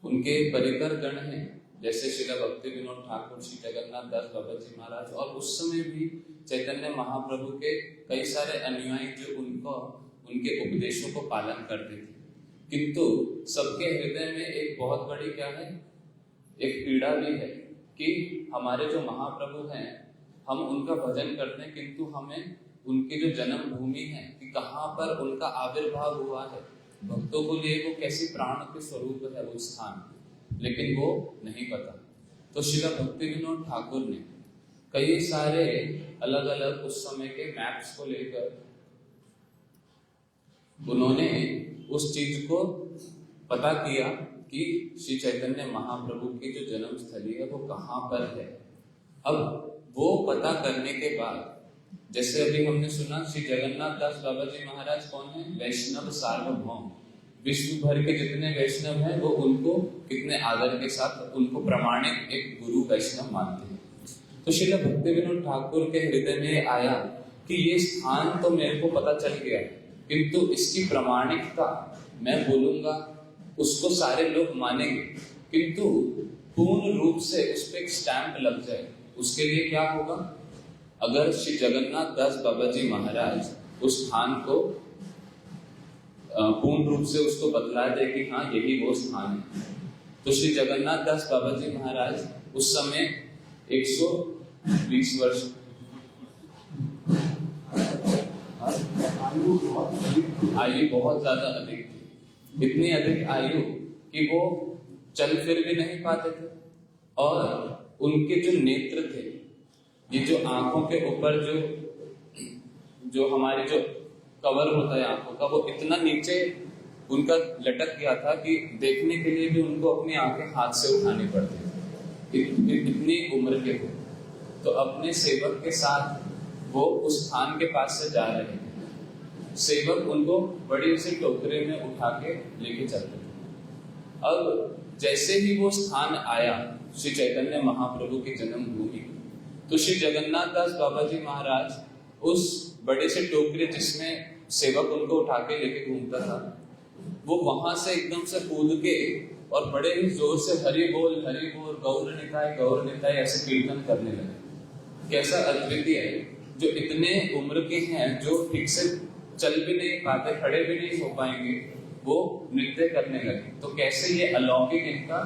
उनके परिकर गण हैं, जैसे श्री भक्ति विनोद ठाकुर, श्री जगन्नाथ दास बाबा जी महाराज, और उस समय भी चैतन्य महाप्रभु के कई सारे अनुयायी जो उनके उपदेशों को पालन करते थे। किंतु सबके हृदय में एक बहुत बड़ी क्या है, एक पीड़ा भी है कि हमारे जो महाप्रभु हैं हम उनका भजन करते हैं, किंतु हमें उनकी जो जन्म भूमि है कि कहाँ पर उनका आविर्भाव हुआ है, भक्तों को लिए वो कैसी प्राण के स्वरूप है वो स्थान, लेकिन वो नहीं पता। तो श्रीला भक्ति विनोद ठाकुर ने कई सारे अलग अलग उस समय के मैप्स को लेकर उन्होंने उस चीज को पता किया कि श्री चैतन्य महाप्रभु की जो जन्म स्थली है वो कहाँ पर है। अब वो पता करने के बाद, जैसे अभी हमने सुना, श्री जगन्नाथ दास बाबा जी महाराज कौन है? वैष्णव सार्वभौम। विश्व भर के जितने वैष्णव हैं वो उनको कितने आदर के साथ उनको प्रमाणित एक गुरु वैष्णव मानते हैं। तो श्रीला भक्ति विनोद ठाकुर के हृदय में आया कि ये स्थान तो मेरे को पता चल गया, किंतु इसकी प्रमाणिकता मैं बोलूंगा उसको सारे लोग मानेंगे, किंतु पूर्ण रूप से उस पर एक स्टैंप लग जाए, उसके लिए क्या होगा? अगर श्री जगन्नाथ दास बाबा जी महाराज उस स्थान को पूर्ण रूप से उसको बतला दे कि हाँ यही वो स्थान है, तो श्री जगन्नाथ दास बाबा जी महाराज उस समय 120 वर्ष आयु बहुत ज्यादा अधिक थी, इतनी अधिक आयु कि वो चल फिर भी नहीं पाते थे, और उनके जो नेत्र थे, ये जो आंखों के ऊपर जो हमारे जो कवर होता है आंखों का, वो इतना नीचे उनका लटक गया था कि देखने के लिए भी उनको अपनी आंखें हाथ से उठानी पड़ती थी, इतनी उम्र के थे। तो अपने सेवक के साथ वो उस स्थान के पास से जा रहे थे, सेवक उनको बड़ी सी टोकरे में उठा के लेके चलते थे। अब जैसे ही वो स्थान आया श्री चैतन्य महाप्रभु की जन्म भूमि, तो श्री जगन्नाथ दास बाबा जी महाराज उस बड़े से टोकरे जिसमें सेवक उनको उठा के लेके घूमता था, वो वहां से एकदम से कूद के और बड़े ही जोर से हरि बोल गौर निताय ऐसे कीर्तन करने लगे। कैसा अद्वितीय है, जो इतने उम्र के हैं, जो ठीक से चल भी नहीं पाते, खड़े भी नहीं हो पाएंगे, वो नृत्य करने लगे। तो कैसे ये अलौकिक इनका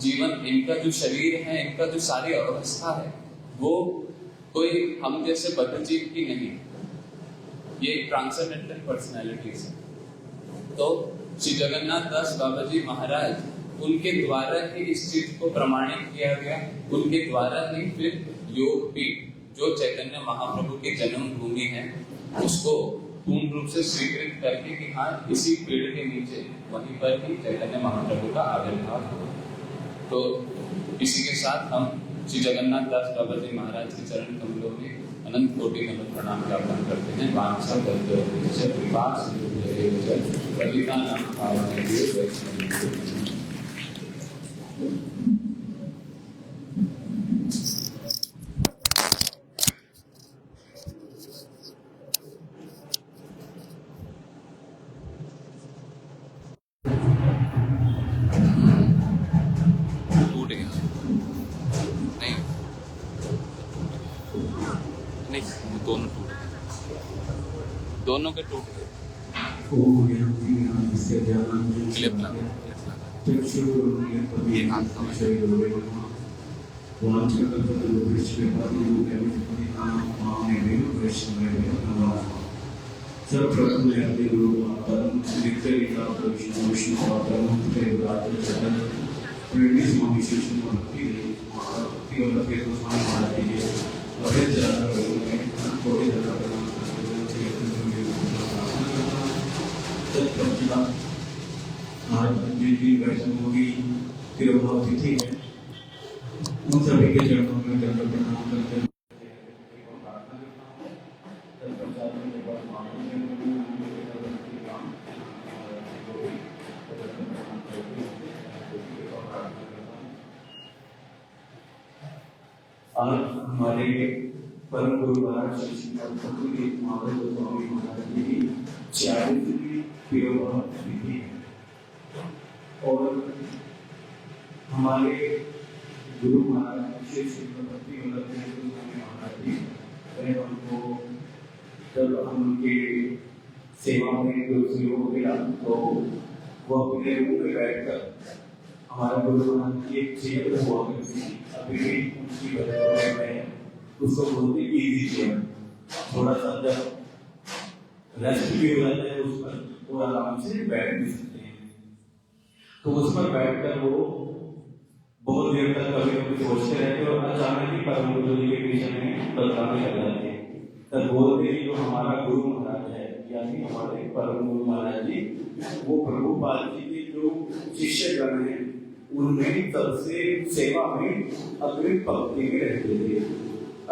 जीवन, इनका जो शरीर है, इनका जो सारी अवस्था है, वो कोई हम जैसे बद्ध जीव की नहीं, ये ट्रांसेंडेंटल पर्सनैलिटीज है। तो श्री जगन्नाथ दास बाबा जी महाराज, उनके द्वारा ही इस चीज को प्रमाणित किया गया। उनके द्वारा ही फिर योग पीठ, जो चैतन्य महाप्रभु की जन्म भूमि है, उसको पूर्ण रूप से स्वीकृत करके कि हाँ, इसी पेड़ के नीचे वहीं पर ही चैतन्य महाप्रभु का आविर्भाव हो। तो इसी के साथ हम श्री जगन्नाथ दास बाबा जी महाराज के चरण कमलों में अनंत कोटि नमन प्रणाम ज्ञापन करते हैं। वांछा कविता नाम टूट गया, नहीं दोनों टूट गए, दोनों के टूट गए। क्लिप लगा ये हाथ का सर्वप्रथम आदि गुरु परम नित्य लिखा विष्णु विष्णु और परम प्रेमी स्वामी शिष्य भक्ति भक्ति और भक्ति को स्वामी महाराज जी और कोटि जगह आज जी वैष्णव की तिरुभाव तिथि है, उन सभी के चरणों में दंड प्रणाम करते हैं। आज हमारे परम गुरु महाराज श्री श्री महाराज स्वामी महाराज जी की 40वीं तिरुभाव तिथि है और हमारे गुरु महाराज श्री श्री स्वामी महाराज जी हमको जब हम उनके सेवा में दूसरी हो गया तो वो अपने रूम में बैठकर हमारे गुरु महाराज की एक चेयर हुआ करती थी, अभी भी उनकी वजह मैं उसको बोलते इजी चेयर, थोड़ा सा जब रेस्ट भी हो जाता है उस पर तो आराम से बैठ भी सकते हैं। तो उस पर बैठकर वो बहुत देर तक कभी कभी सोचते रहते और अचानक ही परम गुरु जी के पीछे में बदलाव लग जाते हैं। तब बोलते हैं जो हमारा गुरु महाराज है, यानी हमारे परम गुरु महाराज जी, वो प्रभुपाद जी के जो शिष्य गण हैं उनमें सबसे सेवा में अग्रिम पंक्ति में रहते थे।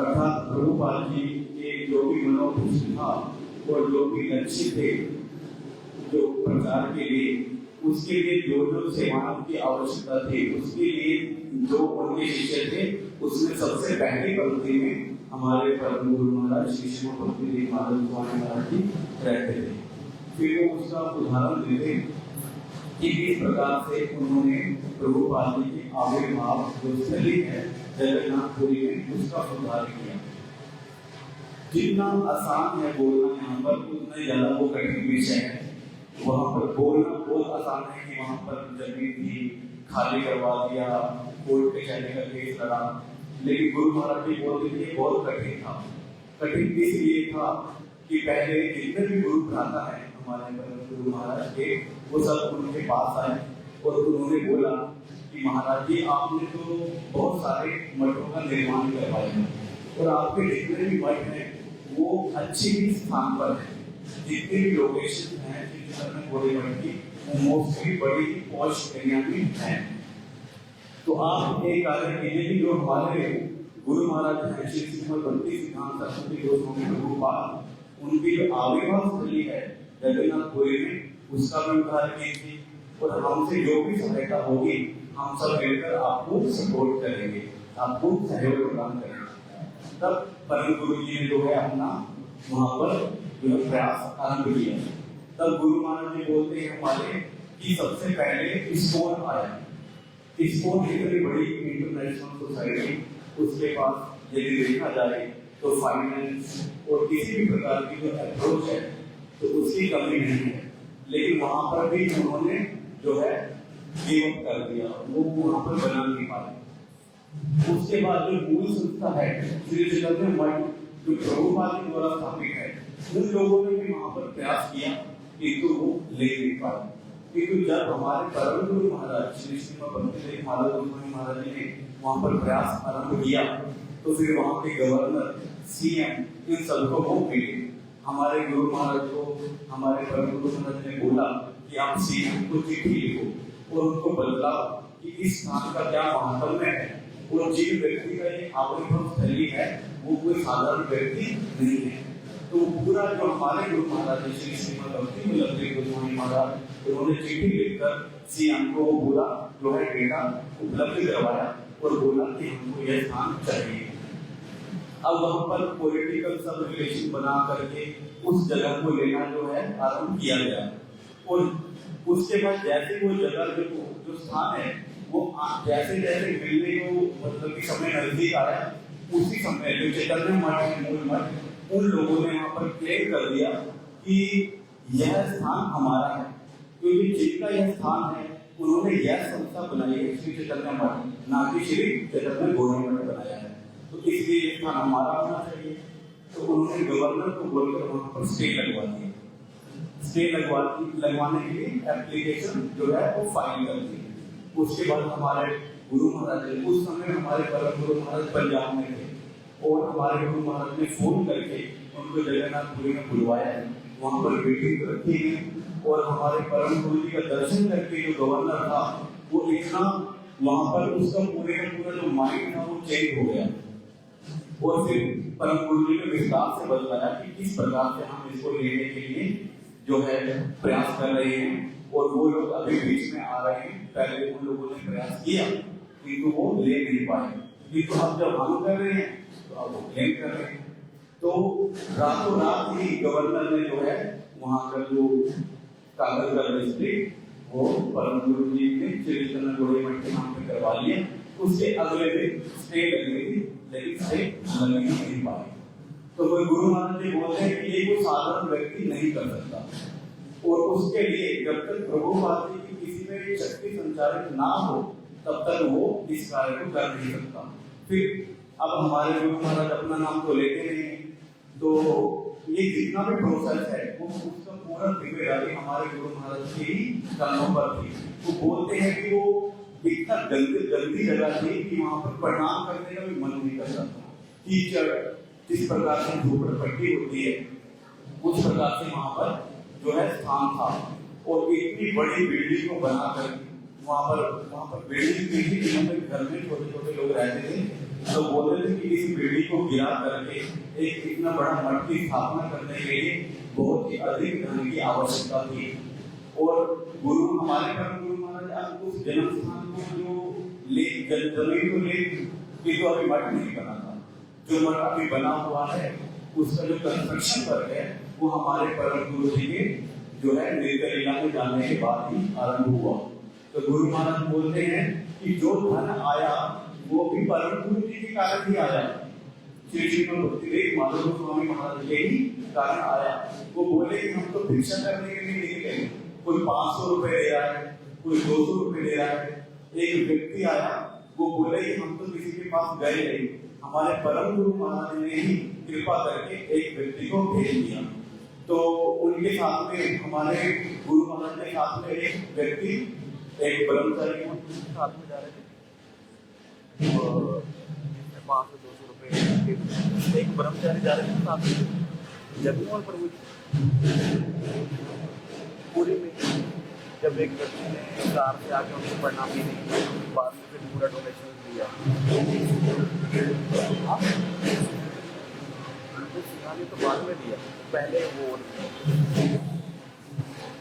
अर्थात प्रभुपाद जी के जो भी मनोभाव था और जो भी लक्ष्य थे जो प्रचार के लिए, उसके लिए जो जो सेवाओं की आवश्यकता थी, उसके लिए जो उनके शिष्य थे उसमें सबसे पहली पंक्ति में हमारे परम गुरु महाराज श्री श्री भक्ति महाराज स्वामी महाराज जी रहते थे। फिर वो उसका उदाहरण देते कि किस प्रकार से उन्होंने प्रभुपाद जी की आविर्भाव जो स्थली है जगन्नाथपुरी में उसका सुधार किया। जितना आसान है बोलना यहाँ पर, उतना ही ज्यादा वो कठिन विषय है। वहाँ पर बोलना बहुत आसान है कि वहाँ पर जमीन थी, खाली करवा दिया, कोर्ट के चलने का केस लड़ा, लेकिन गुरु महाराज जी बोलते थे बहुत कठिन था। कठिन इसलिए था कि पहले जितने भी गुरु भ्राता है हमारे गुरु महाराज के, वो सब उनके पास आए और उन्होंने बोला कि महाराज जी आपने तो बहुत सारे मठों का निर्माण करवाया है और आपके जितने भी मठ हैं वो अच्छी भी स्थान पर है, जितने भी लोकेशन हैं बड़े मठ की मोस्टली बड़ी पॉश एरिया में है। तो आप एक कार्य कीजिए कि जो हमारे गुरु महाराज हैं श्री भक्ति सिद्धांत सरस्वती गोस्वामी प्रभुपाद, उनकी जो आविर्भाव स्थली है जगन्नाथपुरी में, उसका भी उद्धार कीजिए और हमसे जो भी सहायता होगी हम सब मिलकर आपको सपोर्ट करेंगे, आपको सहयोग प्रदान करेंगे। तब परम गुरु जी ने जो है अपना वहां पर प्रयास आरंभ किया। तब गुरु महाराज जी बोलते हैं हमारे कि सबसे पहले स्कोर आया। स्कोर इतनी बड़ी इंटरनेशनल सोसाइटी, उसके पास यदि देखा जाए तो फाइनेंस और किसी भी प्रकार की जो अप्रोच है तो उसकी कमी नहीं है, लेकिन वहां पर भी उन्होंने जो है गिव अप कर दिया, वो वहां पर बना नहीं पाए। उसके बाद जो मूल संस्था है श्री चैतन्य मठ जो प्रभुपाद के द्वारा स्थापित है, उन लोगों ने भी वहां पर प्रयास किया किंतु वो ले नहीं पाए। क्योंकि जब हमारे परम गुरु महाराज श्री श्रीमद भक्तिवेदांत गोस्वामी महाराज जी ने वहां पर प्रयास आरंभ किया तो फिर वहां के गवर्नर, सीएम, इन सबको वो मिले। हमारे गुरु महाराज को हमारे परम गुरु महाराज ने बोला कि आप सीएम को चिट्ठी लिखो और उनको बतलाओ कि इस स्थान का क्या महत्व है और जिस व्यक्ति का ये आविर्भाव स्थली है वो कोई साधारण व्यक्ति नहीं है। तो पूरा जो हमारे गुरु महाराज श्री श्रीमद भक्तिवेदांत गोस्वामी महाराज उन्होंने चिट्ठी लिखकर सीएम को बोला, जो है डेटा उपलब्ध करवाया और बोला कि हमको यह स्थान चाहिए। अब वहां पर पॉलिटिकल सब रिलेशन बना करके उस जगह को लेना जो है आरंभ किया गया और उसके बाद जैसे वो जगह जो स्थान है वो जैसे जैसे मिलने को मतलब कि समय नजदीक आया, उसी समय जो चैतन्य मठ मूल मठ उन लोगों ने वहां पर क्लेम कर दिया कि यह स्थान हमारा है, क्योंकि जिनका यह स्थान है उन्होंने यह संस्था बनाई है श्री चैतन्य मठ, ना कि श्री चैतन्य गौरी मठ बनाया है, तो इसलिए यह स्थान हमारा होना चाहिए। तो उन्होंने गवर्नर को बोलकर वहां पर स्टे लगवा दिया। स्टे लगवाने के लिए एप्लीकेशन जो है वो फाइल कर दी। उसके बाद हमारे गुरु महाराज, उस समय हमारे परम गुरु महाराज पंजाब में थे और हमारे गुरु महाराज ने फोन करके उनको जगन्नाथपुरी में बुलवाया, वहां पर मीटिंग रखी है और हमारे परम गुरु जी का दर्शन करके जो गवर्नर था वो इतना वहां पर उसका पूरे का पूरा जो माइंड था वो चेंज हो गया और फिर परम गुरु जी ने विस्तार से बताया कि किस प्रकार से हम इसको लेने के लिए जो है प्रयास कर रहे हैं और वो लोग अभी बीच में आ रहे हैं। पहले उन लोगों ने प्रयास किया किंतु वो ले नहीं पाए, किंतु अब जब हम कर रहे हैं तो अब वो क्लेम कर रहे हैं। तो रातों रात ही गवर्नर ने जो है वहां का जो कागज का रजिस्ट्री वो परम गुरु जी ने श्री चैतन्य गौरी मठ के नाम पे करवा लिया। उसके अगले दिन स्टे लगी थी, लेकिन स्टे लग नहीं पाई। तो कोई गुरु महाराज जी बोलते हैं कि ये कोई साधारण व्यक्ति नहीं कर सकता और उसके लिए जब तक प्रभुपाद जी की किसी में शक्ति संचारित ना हो तब तक वो इस कार्य को कर नहीं सकता। फिर अब हमारे गुरु महाराज अपना नाम तो लेते नहीं, तो ये जितना भी प्रोसेस है वो उसका पूरा जिम्मेदारी हमारे गुरु महाराज की कानों पर थी। वो बोलते हैं कि वो इतना गंदी जगह थी कि वहां पर प्रणाम करने का भी मन नहीं करता था। कीचड़ जिस प्रकार से झोपड़पट्टी होती है उस प्रकार से वहां पर जो है स्थान था और इतनी बड़ी बिल्डिंग को बनाकर वहां पर बिल्डिंग भी थी जिनमें घर में छोटे छोटे लोग रहते थे। तो बोलते थे कि इस बिल्डिंग को गिरा करके एक इतना बड़ा मठ की स्थापना करने के लिए बहुत ही अधिक धन की आवश्यकता थी और गुरु हमारे परम गुरु महाराज उस जन्म स्थान को जो ले जमीन को ले तो अभी मठ नहीं बना था। जो मठ अभी बना हुआ है उसका जो कंस्ट्रक्शन वर्क है वो हमारे परम गुरु जी के जो है निर्तलीला में जाने के बाद ही आरंभ हुआ। तो गुरु महाराज बोलते हैं कि जो धन आया वो भी परम गुरु जी के कारण ही आया, श्री श्रीमद भक्तिवेदांत गोस्वामी महाराज के ही कारण आया। वो बोले कि हम तो भिक्षा करने के लिए नहीं गए, कोई 500 रुपए दे रहा है, कोई 200 रुपए दे रहा है। एक व्यक्ति आया, वो बोले कि हम तो किसी के पास गए नहीं, हमारे परम गुरु महाराज ने ही कृपा करके एक व्यक्ति को भेज दिया। तो उनके साथ में हमारे गुरु महाराज के साथ में एक व्यक्ति, एक ब्रह्मचारी साथ में जा रहे थे और 500-200 रुपए एक ब्रह्मचारी जा रहे थे साथ में जगमोहन प्रभु पूरी में। जब एक व्यक्ति ने कार से आके उनको प्रणाम भी नहीं किया, बाद में फिर पूरा डोनेशन दिया तो बाद में दिया, पहले वो।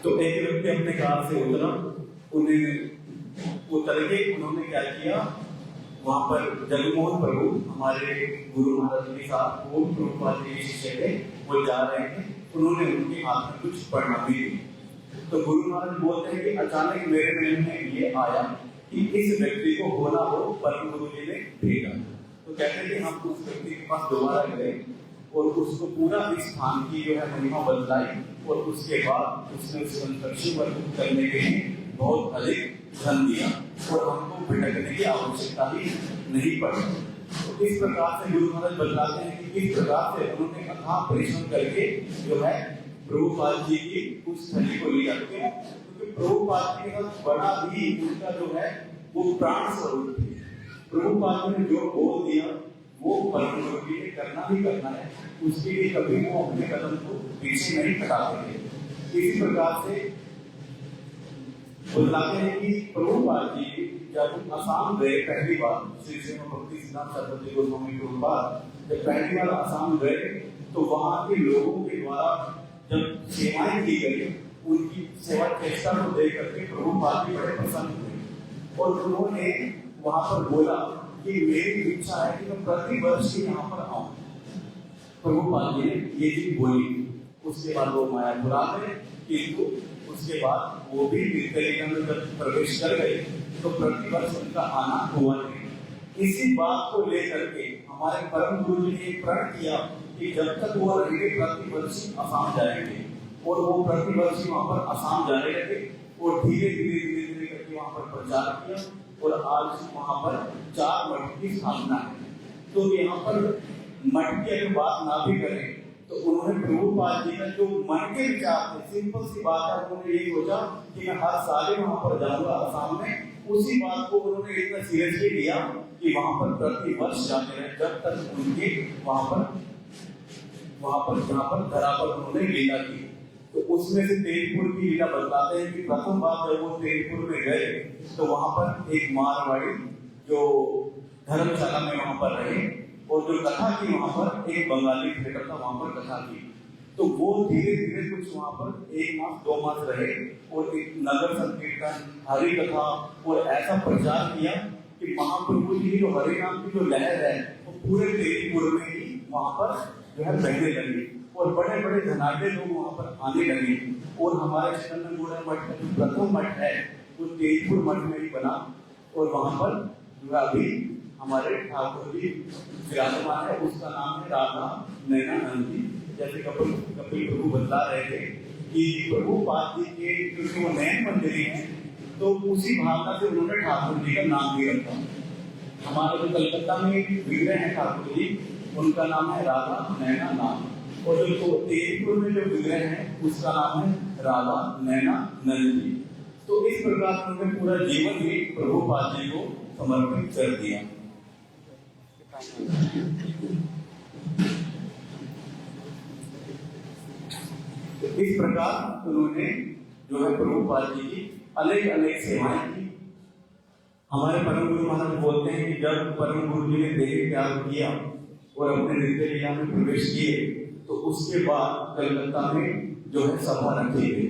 तो एक व्यक्ति अपने कार से उतरा, उन्होंने क्या किया, वहां पर जगमोहन प्रभु हमारे गुरु महाराज के साथ वो प्रभुपाद जी के शिष्य थे, वो जा रहे थे, उन्होंने उनके हाथ में कुछ प्रणामी दी तो गुरु महाराज बोलते हैं कि अचानक मेरे मन में ये आया कि इस व्यक्ति को होना हो परम गुरु जी ने भेजा। तो कहते हैं कि हम उस व्यक्ति के पास दोबारा गए और उसको पूरा इस स्थान की जो है महिमा बतलाई और उसके बाद उसने उस कंस्ट्रक्शन वर्क करने के लिए बहुत अधिक धन दिया और हमको भटकने की आवश्यकता ही नहीं पड़ी। तो इस प्रकार से गुरु महाराज बतलाते हैं कि किस प्रकार से उन्होंने अथाह परिश्रम करके जो है प्रभुपाद जी की उस स्थली को ले जाते हैं, क्योंकि प्रभुपाद जी के साथ बड़ा ही उनका जो है वो प्राण स्वरूप थे। प्रभुपाद जी ने जो बोल दिया वो परम गुरु जी ने करना ही करना है, उसके लिए कभी वो अपने कदम को पीछे नहीं हटाते थे। इसी प्रकार से बताते हैं कि प्रभुपाद जी जब असम गए पहली बार, श्री श्री भक्ति सिद्धांत सरस्वती गोस्वामी प्रभुपाद जब पहली बार असम गए तो वहां के लोगों के द्वारा जब सेवाएं की गई, उनकी सेवा चेष्टा को देख करके प्रभुपाद जी बड़े प्रसन्न हुए और उन्होंने वहां पर बोला कि मेरी इच्छा है कि मैं प्रति वर्ष ही यहाँ पर आऊं। प्रभुपाद जी ने ये चीज बोली। उसके बाद वो मायापुर आ गए, किंतु उसके बाद वो भी नित्य में जब प्रवेश कर गए तो प्रति वर्ष उनका आना हुआ नहीं। इसी बात को लेकर के हमारे परम गुरु जी ने प्रण किया कि जब तक वो रहेंगे प्रति वर्ष असम जाएंगे और वो प्रति वर्ष वहां पर असम जाने लगे और धीरे धीरे करके वहां पर प्रचार किया और आज वहां पर 4 मठ की स्थापना है। तो यहाँ पर मठ की अगर बात ना भी करें तो उन्होंने प्रभुपाद जी का जो मन के विचार थे, सिंपल सी बात है, उन्होंने ये सोचा कि मैं हर साल वहां पर जाऊंगा असम में। उसी बात को उन्होंने इतना सीरियसली लिया कि वहां पर प्रति वर्ष जाते रहे जब तक उनके वहां पर जहाँ पर धरा पर उन्होंने लीला की। तो उसमें से तेजपुर की लीला बताते हैं कि प्रथम बार जब वो तेजपुर में गए तो वहां पर एक मारवाड़ी जो धर्मशाला में वहां पर रहे और जो कथा की वहां पर एक बंगाली थिएटर था, वहां पर कथा की। तो वो धीरे धीरे कुछ वहां पर 1 मास 2 मास रहे और एक नगर संकीर्तन, हरि कथा और ऐसा प्रचार किया कि महाप्रभु जी जो हरि नाम की जो लहर है वो पूरे तेजपुर में ही वहां पर जो है बहने लगी और बड़े बड़े धनाढ़ लोग वहां पर आने लगे। और हमारे चंदनगोड़ा मठ का जो प्रथम मठ है वो तेजपुर मठ में ही बना और वहां पर जो अभी हमारे ठाकुर जी विराजमान है, उसका नाम है राधा नैनानंद जी। जैसे कपिल प्रभु बतला रहे थे कि प्रभुपाद जी के जो नैन मंदिर है तो उसी भावना से उन्होंने ठाकुर जी का नाम भी रखा। हमारे जो कलकत्ता में एक विग्रह है ठाकुर जी, उनका नाम है राधा नैनानंद और जो तेजपुर में जो विग्रह है उसका नाम है राधा नैनानंद जी। तो इस प्रकार उन्होंने पूरा जीवन ही प्रभुपाद जी को समर्पित कर दिया। इस प्रकार उन्होंने जो है प्रभुपाद जी की अलग अलग सेवाएं की। हमारे परम गुरु महाराज बोलते हैं कि जब परम गुरु जी ने देह त्याग किया और अपने नित्य लीला में प्रवेश किए तो उसके बाद कलकत्ता में जो है सभा रखी गई।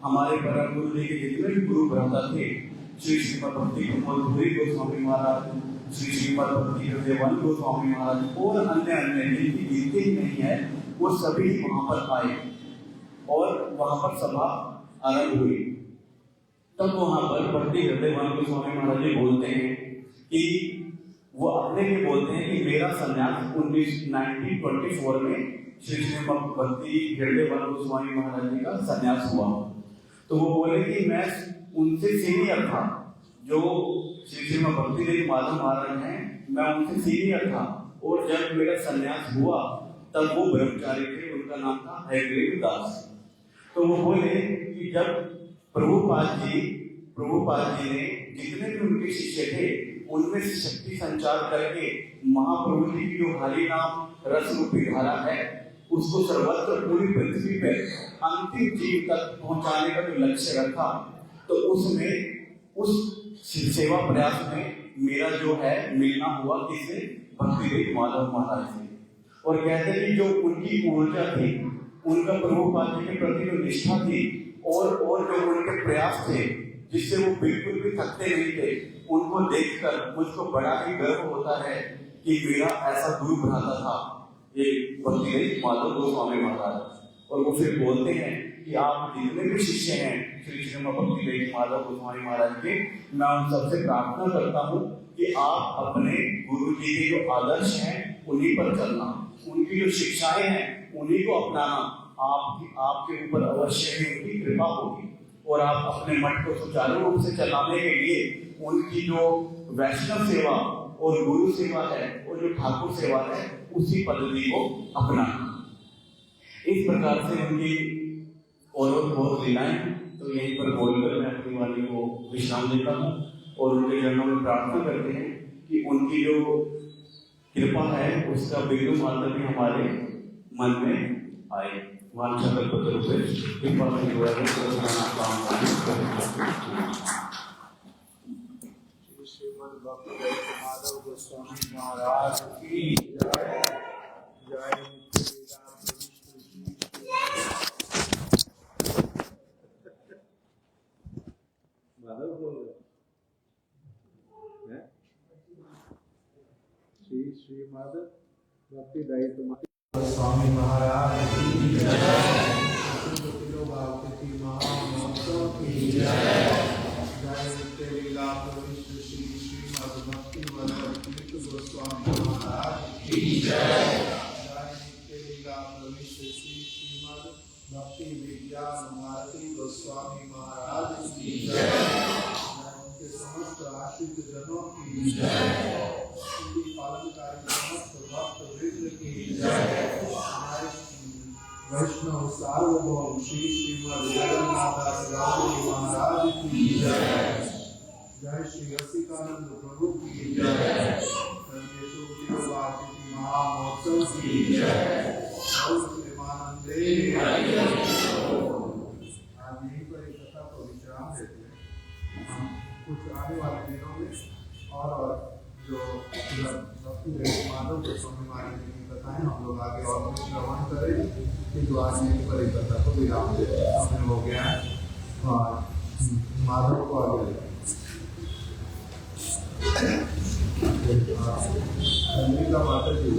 हमारे परम गुरु जी के जितने भी गुरु भ्राता थे, श्री श्रीमद भक्ति प्रमोद गोस्वामी महाराज, श्री श्रीमद भक्ति हृदयवन गोस्वामी महाराज और अन्य जिनकी गिनती ही नहीं है, वो सभी वहां पर आए और वहां पर सभा आरंभ हुई। तब वहां पर भक्ति हृदयवन गोस्वामी महाराज जी बोलते हैं कि वो अपने लिए बोलते हैं कि मेरा संन्यास 1924 में श्री श्रीमद भक्ति हृदयवन गोस्वामी महाराज जी का संन्यास हुआ। तो वो बोले कि मैं उनसे सीनियर था, जो श्री श्रीमद भक्ति देव माधव महाराज हैं, मैं उनसे सीनियर था और जब मेरा संन्यास हुआ तब वो ब्रह्मचारी थे, उनका नाम था हयग्रीव दास। तो वो बोले कि जब प्रभुपाद जी ने जितने भी उनके शिष्य थे उनमें से शक्ति संचार करके महाप्रभु जी की जो हरि नाम रस रूपी धारा है उसको सर्वत्र पूरी पृथ्वी पे अंतिम जीव तक पहुंचाने का जो लक्ष्य रखा, तो उसमें उस सेवा प्रयास में मेरा जो है मिलना हुआ किससे, भक्तिदेव माधव महाराज से। और कहते हैं कि जो उनकी ऊर्जा थी, उनका प्रभुपाद जी के प्रति जो निष्ठा थी और जो उनके प्रयास थे जिससे वो बिल्कुल भी थकते नहीं थे, उनको देखकर मुझको बड़ा ही गर्व होता है कि मेरा ऐसा गुरु भ्राता था ये भक्तिदेव माधव गोस्वामी महाराज। और वो फिर बोलते हैं कि आप जितने भी शिष्य हैं श्री श्रीमद् भक्ति वेद माधव गोस्वामी महाराज के, मैं उन सबसे प्रार्थना करता हूँ कि आप अपने गुरु जी के जो आदर्श हैं उन्हीं पर चलना, उनकी जो शिक्षाएं हैं उन्हीं को अपनाना। आपके ऊपर अवश्य ही उनकी कृपा होगी और आप अपने मठ को सुचारू रूप से चलाने के लिए उनकी जो वैष्णव सेवा और गुरु सेवा है और जो ठाकुर सेवा है उसी पद्धति को अपनाना। इस प्रकार से उनकी और बहुत लीलाएं, तो यहीं पर बोलकर मैं अपनी वाणी को विश्राम देता हूँ और उनके चरणों में प्रार्थना करते हैं कि उनकी जो कृपा है उसका बिंदु मात्र भी हमारे मन में आए। वांछा कल्पतरु से कृपा से हुआ है श्रीमद् भक्ति वेद माधव गोस्वामी महाराज की जय। जय माधव बोल रहे श्रीमद् भक्ति वेद स्वामी महाराज की जय। भक्ति महामहोत्सव की जय। जय नित्य लीला प्रविष्ट श्री श्रीमद् भक्ति वल्लभ गोस्वामी महाराज की जय। जय नित्य लीला प्रविष्ट श्री श्रीमद् भक्ति विज्ञान भारती गोस्वामी महाराज की जय। जय उनके समस्त आश्रित जनों की जय। पालनकारी समस्त भक्त वृंद की जय। वैष्णव सार्वभौम श्री श्रीमद् जगन्नाथ दास महाराज की जय। जय श्री रसिकानंद प्रभु की जय। महामहोत्सव की जय। प्रेमानंदे आज यहीं पर एक कथा को विश्राम देते हैं। हम कुछ आने वाले दिनों में और जो भक्ति वेद माधव गोस्वामी महाराज की कथाएं हम लोग आगे और कुछ श्रवण करें। किंतु आज यहीं पर एक कथा को विराम देते हैं। समय हो गया है और माधव को आगे का माता जी